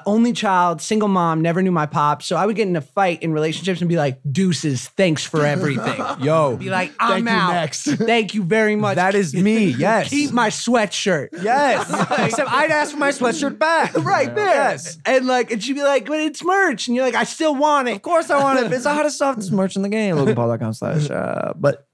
only child, single mom, never knew my pop. So I would get in a fight in relationships and be like, deuces, thanks for everything. Yo. Be like, I'm Thank you, out. next. Thank you very much. That is me, yes. Keep my sweatshirt. Yes. Except I'd ask for my sweatshirt back. Right there. Yes. And she'd be like, but it's merch. And you're like, I still want it. Of course I want it. It's the hottest, softest merch in the game. LoganPaul.com/. But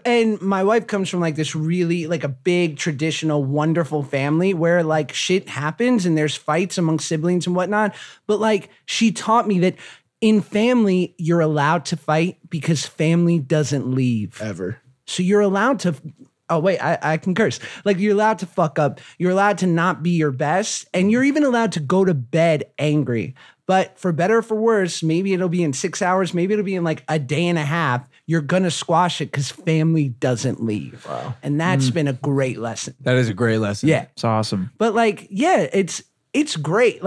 And my wife comes from this really a big traditional wonderful family where shit happens and there's fights among siblings and whatnot. But she taught me that in family you're allowed to fight because family doesn't leave Ever. So you're allowed to. Oh wait, I can curse. You're allowed to fuck up. You're allowed to not be your best, and you're even allowed to go to bed angry. But for better or for worse, maybe it'll be in 6 hours. Maybe it'll be in a day and a half. You're gonna squash it because family doesn't leave. Wow. And that's been a great lesson. that is a great lesson. Yeah. It's awesome. But it's great.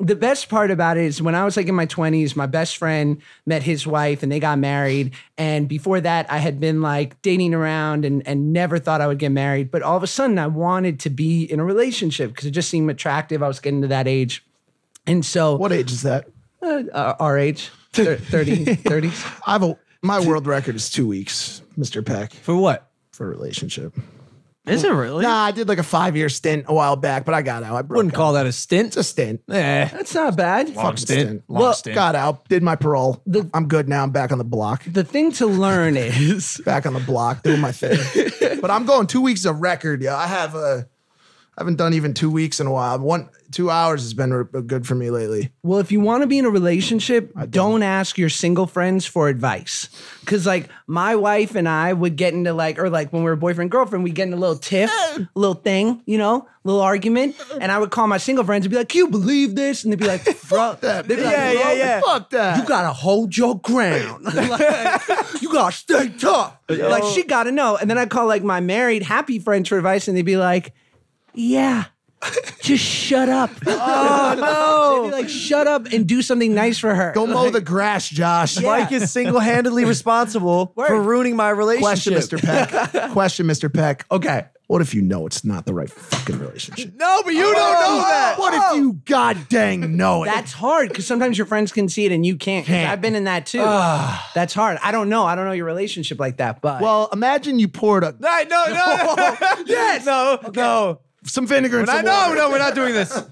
The best part about it is when I was in my 20s, my best friend met his wife and they got married. And before that, I had been dating around and never thought I would get married. But all of a sudden, I wanted to be in a relationship because it just seemed attractive. I was getting to that age. And so, What age is that? our age, 30s. My world record is 2 weeks, Mr. Peck, For what? for a relationship. Is it really? Nah, I did a 5-year stint a while back, but I got out. I Wouldn't call that a stint. It's a stint. That's not bad. Fucking stint. Long Well, stint. Got out, did my parole. I'm good now. I'm back on the block. The thing to learn is Back on the block, doing my thing. But I'm going 2 weeks of record. Yeah, I haven't done even 2 weeks in a while. 2 hours has been good for me lately. well, if you want to be in a relationship, don't ask your single friends for advice. Because my wife and I would get into when we were boyfriend, girlfriend, we'd get in a little tiff, a little thing, little argument. And I would call my single friends and be like, can you believe this? And they'd be like, bro, they'd be like, Yeah. Fuck that. you gotta hold your ground. You gotta stay tough. She gotta know. And then I call my married happy friends for advice and they'd be like, yeah, just shut up. Oh no! They'd be like, shut up and do something nice for her. Go mow the grass, Josh. Mike is single-handedly responsible for ruining my relationship. Question, Mr. Peck. Question, Mr. Peck. Okay. What if you know it's not the right fucking relationship? No, but you don't know that. What if you god dang know it? That's hard because sometimes your friends can see it and you can't. 'Cause I've been in that too. That's hard. I don't know your relationship like that, but well, imagine you poured a No. Yes. No. some vinegar and some water. No, we're not doing this.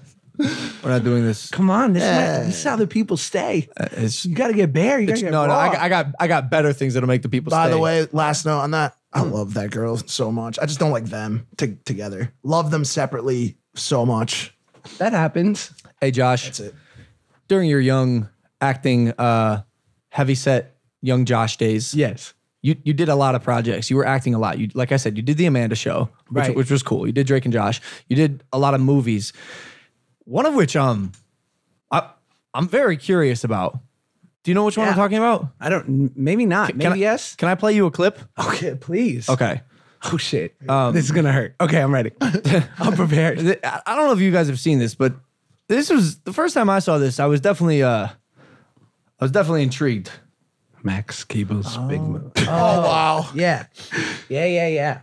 We're not doing this. come on, this is how the people stay. You got to get bare. You got to get No, raw. I got better things that'll make the people By stay. the way, last note on that, I love that girl so much. I just don't like them together. Love them separately so much. That happens. Hey, Josh. That's it. During your young acting, heavyset young Josh days, Yes. you did a lot of projects. You were acting a lot. You, like I said, you did the Amanda Show, Right. which was cool. You did Drake and Josh. You did a lot of movies. One of which I'm very curious about. Do you know which one I'm Yeah. talking about? I don't. Maybe not. Maybe yes. Can I play you a clip? Okay, please. Okay. Oh shit. This is gonna hurt. Okay, I'm ready. I'm prepared. I don't know if you guys have seen this, but this was the first time I saw this. I was definitely intrigued. Max Keeble's big move. Oh, wow. Yeah. Yeah.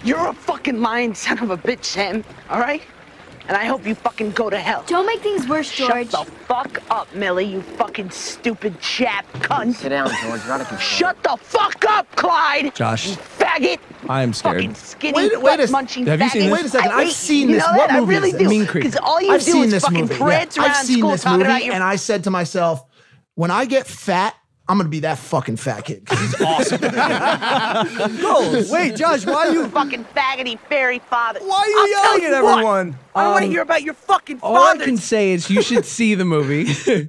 You're a fucking lying son of a bitch, Sam. All right? And I hope you fucking go to hell. Don't make things worse, George. Shut the fuck up, Millie, you fucking stupid chap cunt. Sit down, George. You're out of control. Shut the fuck up, Clyde. Josh. You faggot. I am scared. Fucking skinny, Wait a- munching Have you seen faggot. this? Wait a second. I I've hate- seen you this. know What that? movie I really is this? do. Mean Creek. Because all you I've do seen is this fucking movie. prance around I've seen school this talking movie, about your... and I said to myself, when I get fat, I'm gonna be that fucking fat kid because he's awesome. Wait, Josh, why are you fucking faggoty fairy father. why are you I'll tell yelling at what. everyone? I don't want to hear about your fucking All I father. can say is you should see the movie.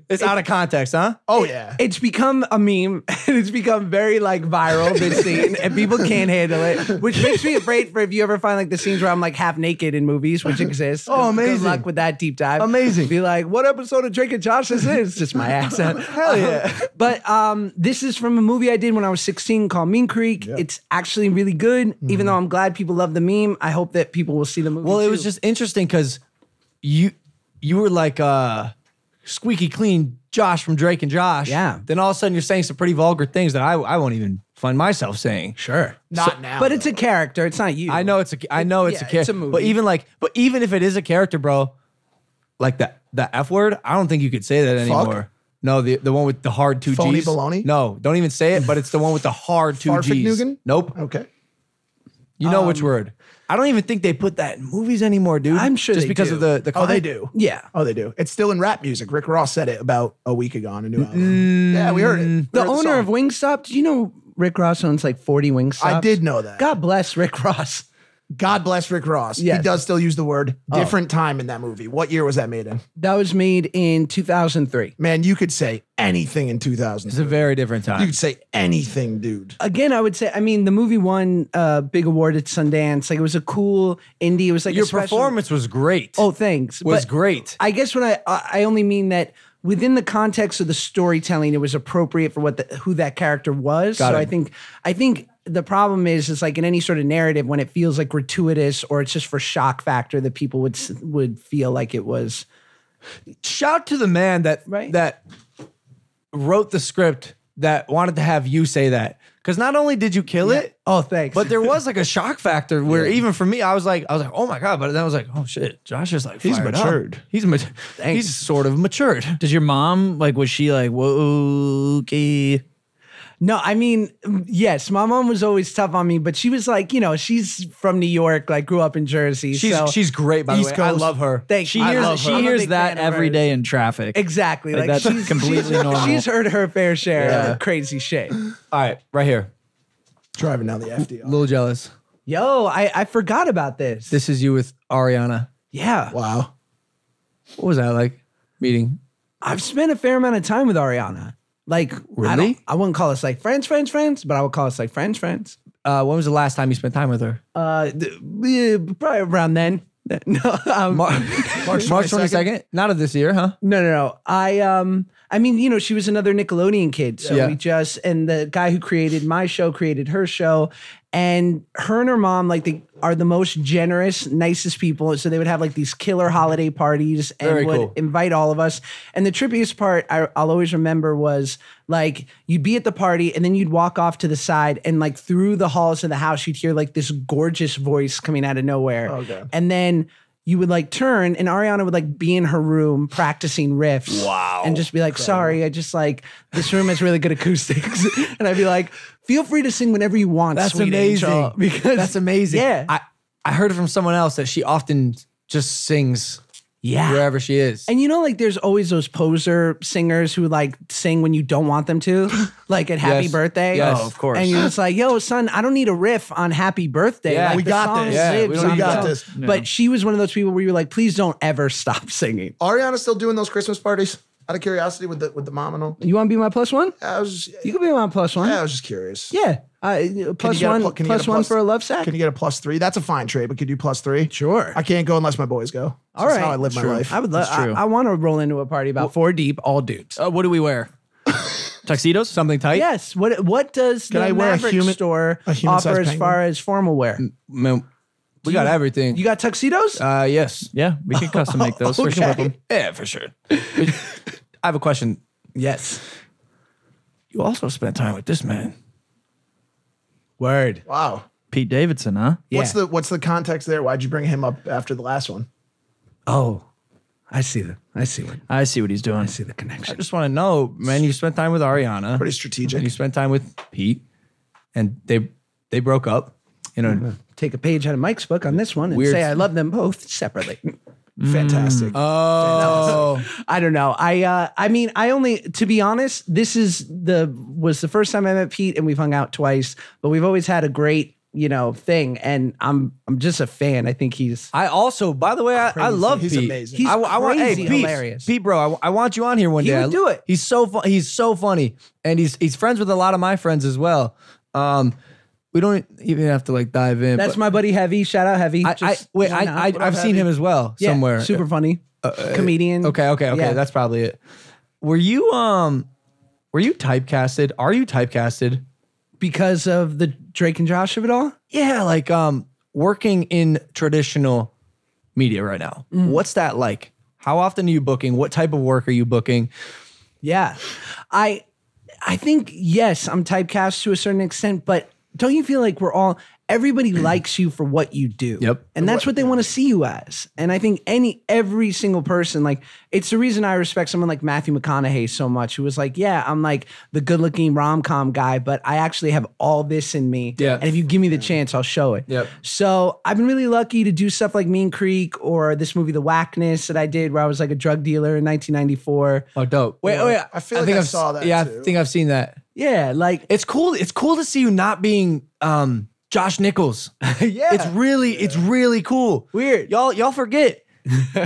It's out of context, huh? Oh yeah. It's become a meme and it's become very like viral this scene and people can't handle it, which makes me afraid for if you ever find like the scenes where I'm like half naked in movies, which exists. Oh, amazing. Good luck with that deep dive. Amazing. Be like, what episode of Drake and Josh is this? It's just my accent. Hell yeah. But this is from a movie I did when I was 16 called Mean Creek. It's actually really good. Even though I'm glad people love the meme, I hope that people will see the movie Well, it too. was just interesting because you were like squeaky clean Josh from Drake and Josh. Yeah. Then all of a sudden you're saying some pretty vulgar things that I won't even find myself saying. sure. Not now. But it's a character. It's not you. I know it's a character. it's a movie. But even if it is a character, bro, like the F word, I don't think you could say that anymore. No, the one with the hard two Phony G's. baloney? No, don't even say it, but it's the one with the hard two G's. Farfignugan? Nope. Okay. You know which word. I don't even think they put that in movies anymore, dude. I'm sure just they because do. of the Oh, they climate. do. Yeah. Oh, they do. It's still in rap music. Rick Ross said it about a week ago on a new album. Yeah, we heard it. We The heard owner song. of Wingstop, did you know Rick Ross owns like 40 Wingstops? I did know that. God bless Rick Ross. God bless Rick Ross. Yes. He does still use the word different time in that movie. What year was that made in? That was made in 2003. Man, you could say anything in 2000. It's a very different You time. could say anything, dude. Again, I would say, I mean, the movie won a big award at Sundance. Like, it was a cool indie. It was like Your a special- performance was great. Oh, thanks. was But great. I guess when I only mean that within the context of the storytelling, it was appropriate for who that character was. Got so it. I think the problem is like in any sort of narrative when it feels like gratuitous or it's just for shock factor that people would feel like it was. Shout to the man that Right. that wrote the script that wanted to have you say that. Because not only did you kill it, Oh, thanks. but there was like a shock factor where even for me, I was like, oh my God. But then I was like, oh shit, Josh is like, He's fired up. matured. He's sort of matured. Does your mom, like, was she like, whoa, okay? No, I mean, yes, my mom was always tough on me, but she was like, you know, she's from New York, like grew up in Jersey. so She's great, by the way. East I Coast. love her. Thank She you. I hears, love her. she I'm a hears big that fan of every hers. day in traffic. Exactly. Like, Like, that's completely normal. She's heard her fair share of crazy shit. All right, right here. Driving down the A FDR. little jealous. Yo, I forgot about this. This is you with Ariana. Yeah. Wow. What was that like? Meeting? I've spent a fair amount of time with Ariana. Like, Really? I wouldn't call us like friends, but I would call us like friends. When was the last time you spent time with her? Probably around then. No, March 22nd? Not of this year, huh? no. I mean, you know, she was another Nickelodeon kid. So Yeah. and the guy who created my show created her show. And her and her mom, like, they are the most generous, nicest people. So they would have like these killer holiday parties and Very would cool. invite all of us. And the trippiest part I'll always remember was like you'd be at the party and then you'd walk off to the side and like through the halls of the house, you'd hear like this gorgeous voice coming out of nowhere. Okay. And then you would like turn and Ariana would like be in her room practicing riffs. Wow. And just be like, sorry, I just like, this room has really good acoustics. And I'd be like, feel free to sing whenever you want. That's Sweet amazing. Angel, because That's amazing. Yeah. I heard it from someone else that she often just sings wherever she is. And you know, like there's always those poser singers who like sing when you don't want them to, like at Happy Yes. Birthday. Yes. Oh, of course. And you're just like, yo, son, I don't need a riff on Happy Birthday. Yeah, Like, we the got song this. Yeah, lives we don't on need its that. own. this. But she was one of those people where you were like, please don't ever stop singing. Ariana's still doing those Christmas parties out of curiosity with the mom and all. You want to be my plus one? I was just, You can be my plus one. I was just curious. Yeah. Plus get a one, pl- can you plus get a one plus- for a love sack? Can you get a +3? That's a fine trade, but could you +3? Sure. I can't go unless my boys go. All That's right. how I live my life. I would love. That's true. I want to roll into a party about 4 deep, all dudes. What do we wear? Tuxedos? Something tight? Yes. What does Can the I wear a Maverick store a human-sized offer as penguin? far as formal wear? Man, we got everything. You got tuxedos? Yes. Yeah, we can custom make those. For sure. Okay. Yeah, for sure. I have a question. Yes. You also spent time with this man. Word. Wow. Pete Davidson, huh? Yeah. What's the context there? Why'd you bring him up after the last one? Oh, I see I see what he's doing. I see the I connection. just want to know, man, you spent time with Ariana. Pretty strategic. And you spent time with Pete. And they broke up. You know, Take a page out of Mike's book on this one and Weird. say I love them both separately. Fantastic. oh, I don't know. I mean, I only, to be honest, this was the first time I met Pete and we've hung out twice, but we've always had a great, thing. And I'm just a fan. I think he's I also, by the way, I love He's Pete. amazing. He's I want, hey, crazy Pete, hilarious. Pete, bro, I want you on here one He day. would do it. He's so he's so funny, and he's friends with a lot of my friends as well. We don't even have to like dive in. that's but my buddy Heavy. Shout out Heavy. I've seen him as well somewhere. Super funny. Comedian. Okay. Yeah. That's probably it. Were you typecasted? Are you typecasted? Because of the Drake and Josh of it all? Yeah, like working in traditional media right now. What's that like? How often are you booking? What type of work are you booking? Yeah. I think, yes, I'm typecast to a certain extent, but don't you feel like everybody likes you for what you do? Yep. And that's what they want to see you as. And I think every single person, like, it's the reason I respect someone like Matthew McConaughey so much, who was like, yeah, I'm like the good looking rom-com guy, but I actually have all this in me. Yeah. And if you give me the chance, I'll show it. Yep. So I've been really lucky to do stuff like Mean Creek or this movie, The Whackness, that I did where I was like a drug dealer in 1994. Oh, dope. Wait. I feel like I saw that Yeah, too. I think I've seen that. Yeah, like It's cool. It's cool to see you not being Josh Nichols. yeah. It's really cool. Weird. Y'all forget.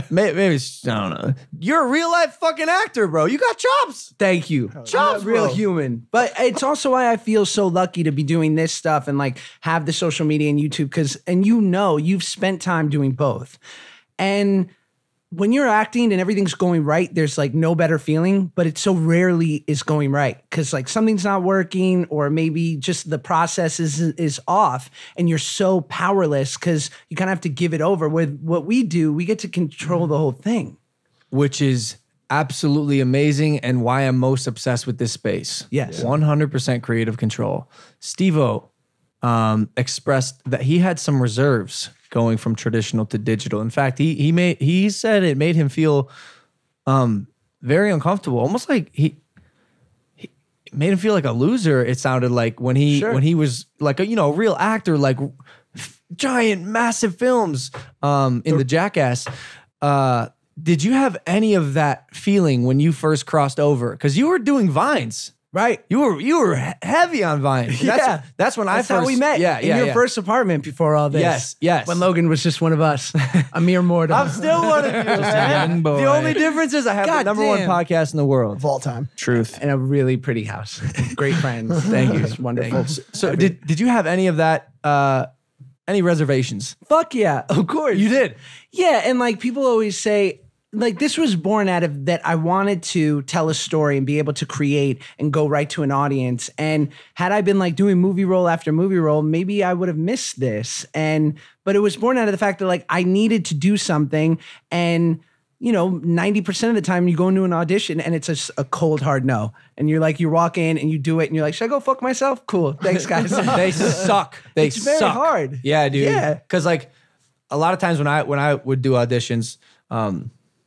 Maybe I don't know. You're a real life fucking actor, bro. You got chops. Thank you. Chops, I'm a real bro. human. But it's also why I feel so lucky to be doing this stuff and like have the social media and YouTube and you've spent time doing both. And when you're acting and everything's going right, there's like no better feeling, but it so rarely is going right because like something's not working or maybe just the process is off and you're so powerless because you kind of have to give it over. With what we do, we get to control the whole thing. Which is absolutely amazing and why I'm most obsessed with this space. Yes. 100% creative control. Steve-O expressed that he had some reserves going from traditional to digital. In fact, he said it made him feel very uncomfortable, almost like he made him feel like a loser. It sounded like when he was like a real actor, like giant, massive films in the Jackass. Did you have any of that feeling when you first crossed over? Because you were doing Vines. Right. You were heavy on Vines. That's when That's I first how we met. Yeah, in your first apartment before all this. Yes. When Logan was just one of us, a mere mortal. I'm still one of you. man. young boy. The only difference is I have the God number one damn. podcast in the world. Of all time. Truth. and a really pretty house. Great friends. Thank you. It's wonderful. So did you have any of that? Any reservations? Fuck yeah, of course. You did. Yeah, and like people always say, like this was born out of that I wanted to tell a story and be able to create and go right to an audience. And had I been like doing movie role after movie role, maybe I would have missed this. But it was born out of the fact that like I needed to do something. And, you know, 90% of the time you go into an audition and it's a cold, hard no. And you're like, you walk in and you do it and you're like, should I go fuck myself? Cool. Thanks, guys. They suck. It's very hard. Yeah, dude. Yeah. Because like a lot of times when I would do auditions,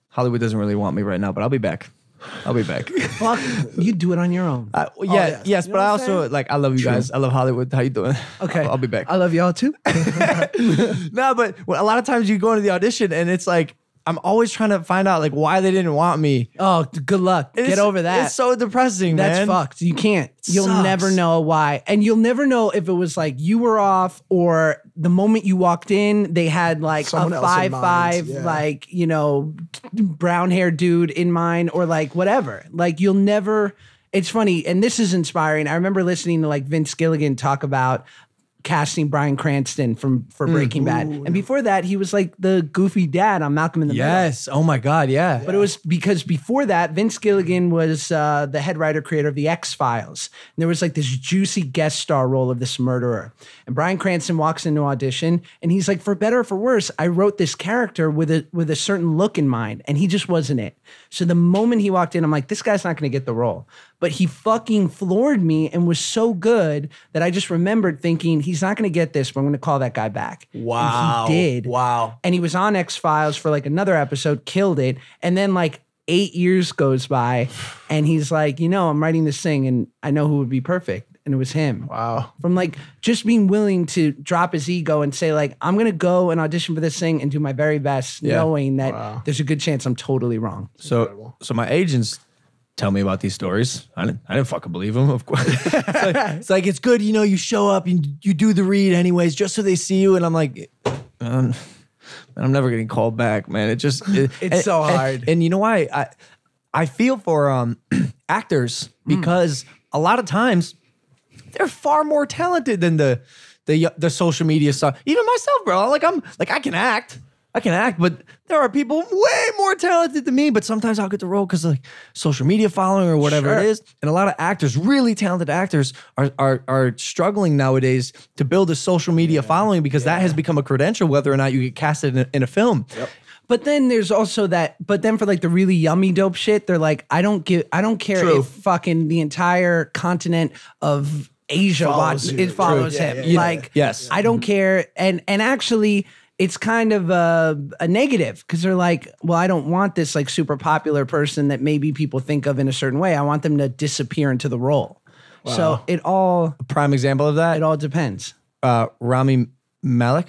Hollywood doesn't really want me right now, but I'll be back. Fuck, you do it on your own. Yes, but I also like I love you guys. I love Hollywood. How you doing? Okay, I'll be back. I love y'all too. No, but a lot of times you go into the audition and it's like I'm always trying to find out like why they didn't want me. Oh, good luck. Get over that. It's so depressing, man. That's fucked. You can't. You'll never know why. And you'll never know if it was like you were off or the moment you walked in, they had like Someone a else in 5'5", mind, like, you know, brown hair dude in mind or like whatever. Like you'll never, it's funny. And this is inspiring. I remember listening to like Vince Gilligan talk about casting Bryan Cranston for Breaking Bad. And before that, he was like the goofy dad on Malcolm in the Middle. Yes. Oh my God. Yeah. But it was because before that, Vince Gilligan was the head writer, creator of the X-Files. And there was like this juicy guest star role of this murderer. And Bryan Cranston walks into audition and he's like, for better or for worse, I wrote this character with a certain look in mind. And he just wasn't it. So the moment he walked in, I'm like, this guy's not going to get the role. But he fucking floored me and was so good that I just remembered thinking, he's not going to get this, but I'm going to call that guy back. Wow. And he did. Wow. And he was on X-Files for like another episode, killed it. And then like 8 years goes by and he's like, you know, I'm writing this thing and I know who would be perfect. And it was him. Wow. From like just being willing to drop his ego and say like, I'm going to go and audition for this thing and do my very best, knowing that there's a good chance I'm totally wrong. So my agents tell me about these stories. I didn't fucking believe them, of course. It's like, it's good, you know, you show up and you do the read anyways, just so they see you. And I'm like, I'm never getting called back, man. It's so hard. And you know why? I feel for actors because a lot of times they're far more talented than the social media stuff. Even myself, bro. I can act, but there are people way more talented than me. But sometimes I'll get the role because like social media following or whatever it is. And a lot of actors, really talented actors, are struggling nowadays to build a social media following because that has become a credential, whether or not you get casted in a film. Yep. But then there's also that, but then for like the really yummy dope shit, they're like, I don't care if fucking the entire continent of Asia follows him. Yeah. Like, yes. I don't care. And actually, it's kind of a negative because they're like, well, I don't want this like super popular person that maybe people think of in a certain way. I want them to disappear into the role. Wow. So a prime example of that. It all depends. Rami Malek,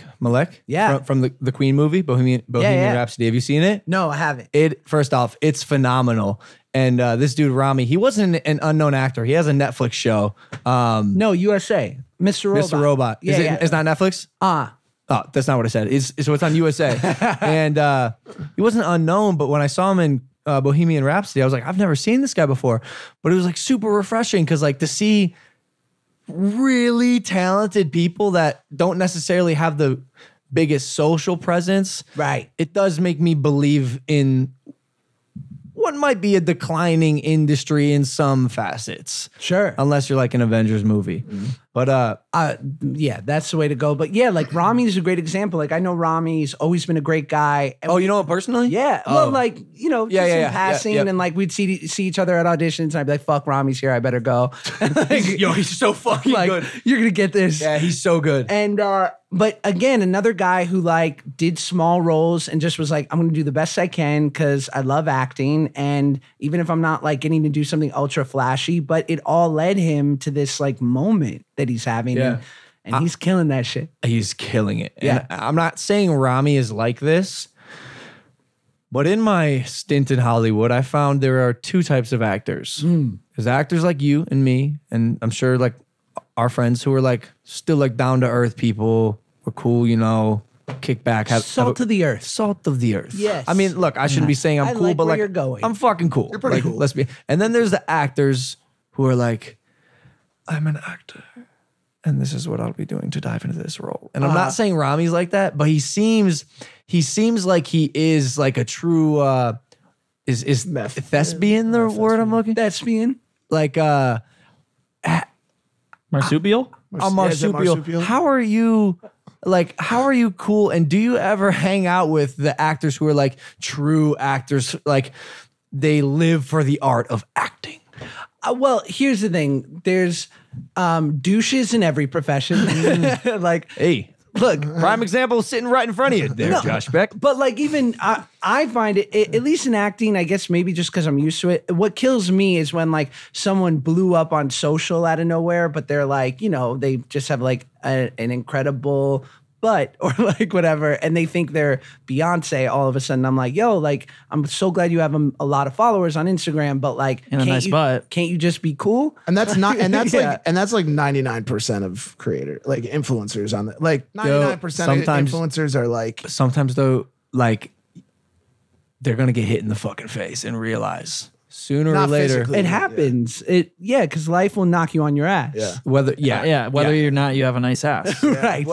yeah, from the Queen movie, Bohemian Rhapsody. Have you seen it? No, I haven't. First off, it's phenomenal. And this dude Rami, he wasn't an unknown actor. He has a Netflix show. No, USA, Mr. Robot. Mr. Robot. It's not Netflix? Oh, that's not what I said. So it's on USA. And he wasn't unknown, but when I saw him in Bohemian Rhapsody, I was like, I've never seen this guy before. But it was like super refreshing because like to see really talented people that don't necessarily have the biggest social presence. Right. It does make me believe in what might be a declining industry in some facets. Sure. Unless you're like an Avengers movie. Mm-hmm. But yeah, that's the way to go. But yeah, like Rami is a great example. Like I know Rami's always been a great guy. And you know him personally? Yeah. Oh. Well, like, you know, just in passing yeah. and like we'd see each other at auditions and I'd be like, fuck, Rami's here, I better go. Like, he's so fucking like, good. You're gonna get this. Yeah, he's so good. And but again, another guy who like did small roles and just was like, I'm gonna do the best I can because I love acting. And even if I'm not like getting to do something ultra flashy, but it all led him to this like moment that he's having. Yeah. And he's killing that shit. He's killing it. Yeah. And I'm not saying Rami is like this, but in my stint in Hollywood, I found there are two types of actors. There's actors like you and me, and I'm sure like our friends who are like still like down to earth people. We're cool, you know, kick back. Salt of the earth. Salt of the earth. Yes. I mean, look, I shouldn't be saying I'm cool, like but where like you're going. I'm fucking cool. You're pretty cool. Let's be. And then there's the actors who are like, I'm an actor. and this is what I'll be doing to dive into this role. And I'm not saying Rami's like that, but he seems like he is like a true is thespian the word I'm looking? Thespian. Like Marsupial? a marsupial. How are you cool? And do you ever hang out with the actors who are like true actors, like they live for the art of acting? Well, here's the thing. There's douches in every profession. Like, Hey, look, prime example sitting right in front of you there, Josh Peck. but like even I find it, at least in acting, I guess maybe just because I'm used to it. What kills me is when like someone blew up on social out of nowhere, but they're like, you know, they just have like an incredible butt or like whatever, and they think they're Beyonce all of a sudden. I'm like, yo, like, I'm so glad you have a lot of followers on Instagram, but like, And a nice butt. Can't you just be cool? And that's not, and that's Yeah. like, and that's like 99% of like influencers on the, like 99% of sometimes- influencers are like, Sometimes though, like they're gonna get hit in the fucking face and realize sooner or Not later physically. It happens. Because life will knock you on your ass. Yeah. whether Whether you're not, you have a nice ass. Right.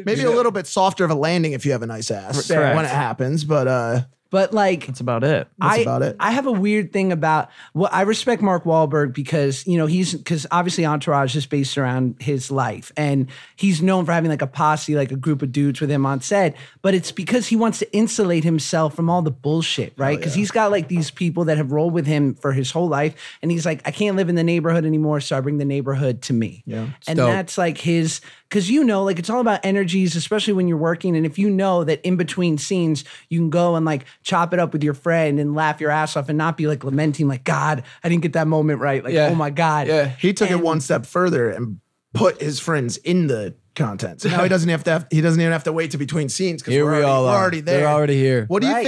maybe a little bit softer of a landing if you have a nice ass Correct. when it happens, but But like, That's about it. that's about it. I have a weird thing about I respect Mark Wahlberg because, you know, because obviously Entourage is based around his life and he's known for having like a posse, like a group of dudes with him on set, but it's because he wants to insulate himself from all the bullshit, right? Because he's got like these people that have rolled with him for his whole life and he's like, I can't live in the neighborhood anymore, so I bring the neighborhood to me. Yeah. And dope. that's like his, because you know, like it's all about energies, especially when you're working. And if you know that in between scenes, you can go and like chop it up with your friend and laugh your ass off and not be like lamenting, like, God, I didn't get that moment right. Like, Yeah. oh my God. Yeah. he took it one step further and put his friends in the content. So now he doesn't even have to wait to between scenes because Here we're we all are. already there. They're already here. What do you Right.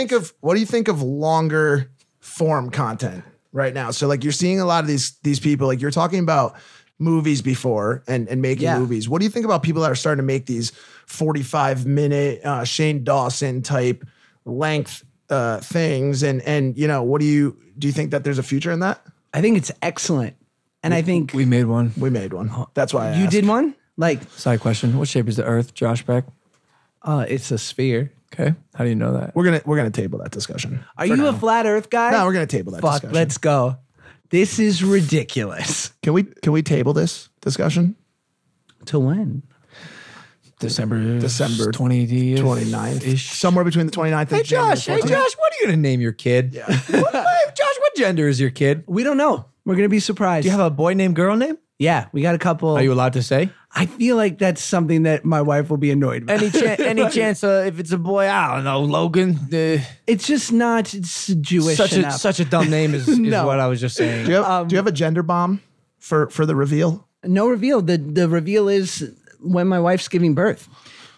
think of longer form content right now? So like you're seeing a lot of these people, like you're talking about movies before and making Yeah. movies. What do you think about people that are starting to make these 45-minute Shane Dawson type length things? And you know, do you think that there's a future in that? I think it's excellent. And I think We made one. We made one. That's why I you asked. did one? Like, Side question. What shape is the earth, Josh Peck? it's a sphere. Okay. How do you know that? We're gonna table that discussion. Are you a flat earth guy? No, we're gonna table that Fuck, discussion. let's go. This is ridiculous. Can we table this discussion? To when? December 20th, 29th ish, somewhere between the 29th and Hey Josh, what are you gonna name your kid? Yeah. Josh, what gender is your kid? We don't know. We're going to be surprised. Do you have a boy named girl name? Yeah, we got a couple. Are you allowed to say? I feel like that's something that my wife will be annoyed about. Any chance if it's a boy, I don't know, Logan? It's just not Jewish enough. Such a dumb name is No. what I was just saying. Do you have a gender bomb for the reveal? No reveal. The reveal is when my wife's giving birth.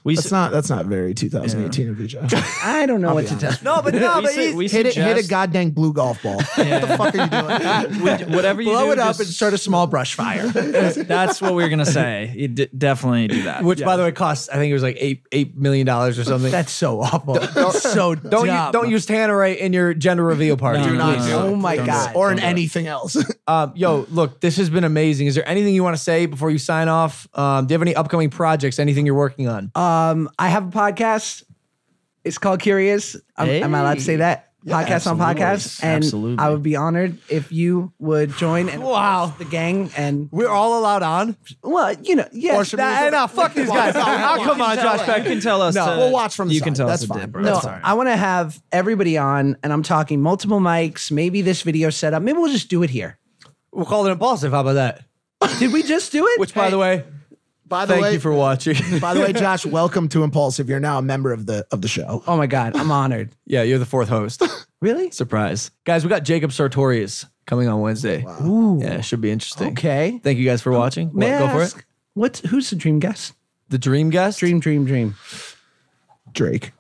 That's not very 2018 of you, Josh. I don't know what to tell. No, but Hit a goddamn blue golf ball. What the fuck are you doing? Whatever you Blow do, it up just- and start a small brush fire. That's what we were gonna say. You definitely do that. which by the way costs, I think it was like $8 million or something. That's so awful. That's so dumb. Don't use Tannerite in your gender reveal party. No, Do no, not no. do it. Oh my Don't do God. it. Or in anything else. Yo, look, this has been amazing. Is there anything you want to say before you sign off? Do you have any upcoming projects? Anything you're working on? I have a podcast. It's called Curious. Am I allowed to say that? Podcast on podcast. And Absolutely. I would be honored if you would join and the gang. And We're all allowed on. well, you know, yeah. Fuck these guys. Oh, come on, Josh Peck. You can tell us. No, we'll watch from the You can side. tell That's us. fine. Bro. No, That's all right. I want to have everybody on, and I'm talking multiple mics. Maybe this video setup. Maybe we'll just do it here. We'll call it Impulsive. How about that? Did we just do it? Which, by the way, By the thank way, you for watching. by the way, Josh, welcome to Impulsive. You're now a member of the show. Oh my God, I'm honored. Yeah, you're the fourth host. Really? Surprise. Guys, we got Jacob Sartorius coming on Wednesday. Ooh. Yeah, it should be interesting. Okay. Thank you guys for watching. May I Go for ask, it. Who's the dream guest? The dream guest? Dream. Drake.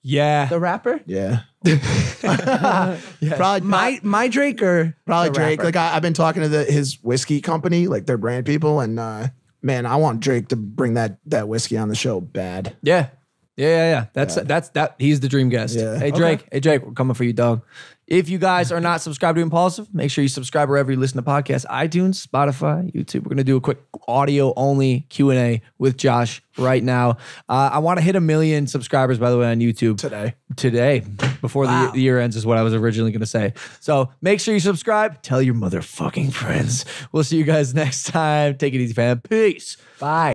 Yeah. The rapper? Yeah. Probably My Drake or probably the Drake. rapper? Like I've been talking to his whiskey company, like their brand people, and man, I want Drake to bring that whiskey on the show bad. Yeah. That's that. He's the dream guest. Yeah. Hey Drake. Hey Drake. We're coming for you, dog. If you guys are not subscribed to Impulsive, make sure you subscribe wherever you listen to podcasts: iTunes, Spotify, YouTube. We're gonna do a quick audio only Q&A with Josh right now. I want to hit 1 million subscribers, by the way, on YouTube today before the year ends is what I was originally going to say. So make sure you subscribe. Tell your motherfucking friends. We'll see you guys next time. Take it easy, fam. Peace. Bye.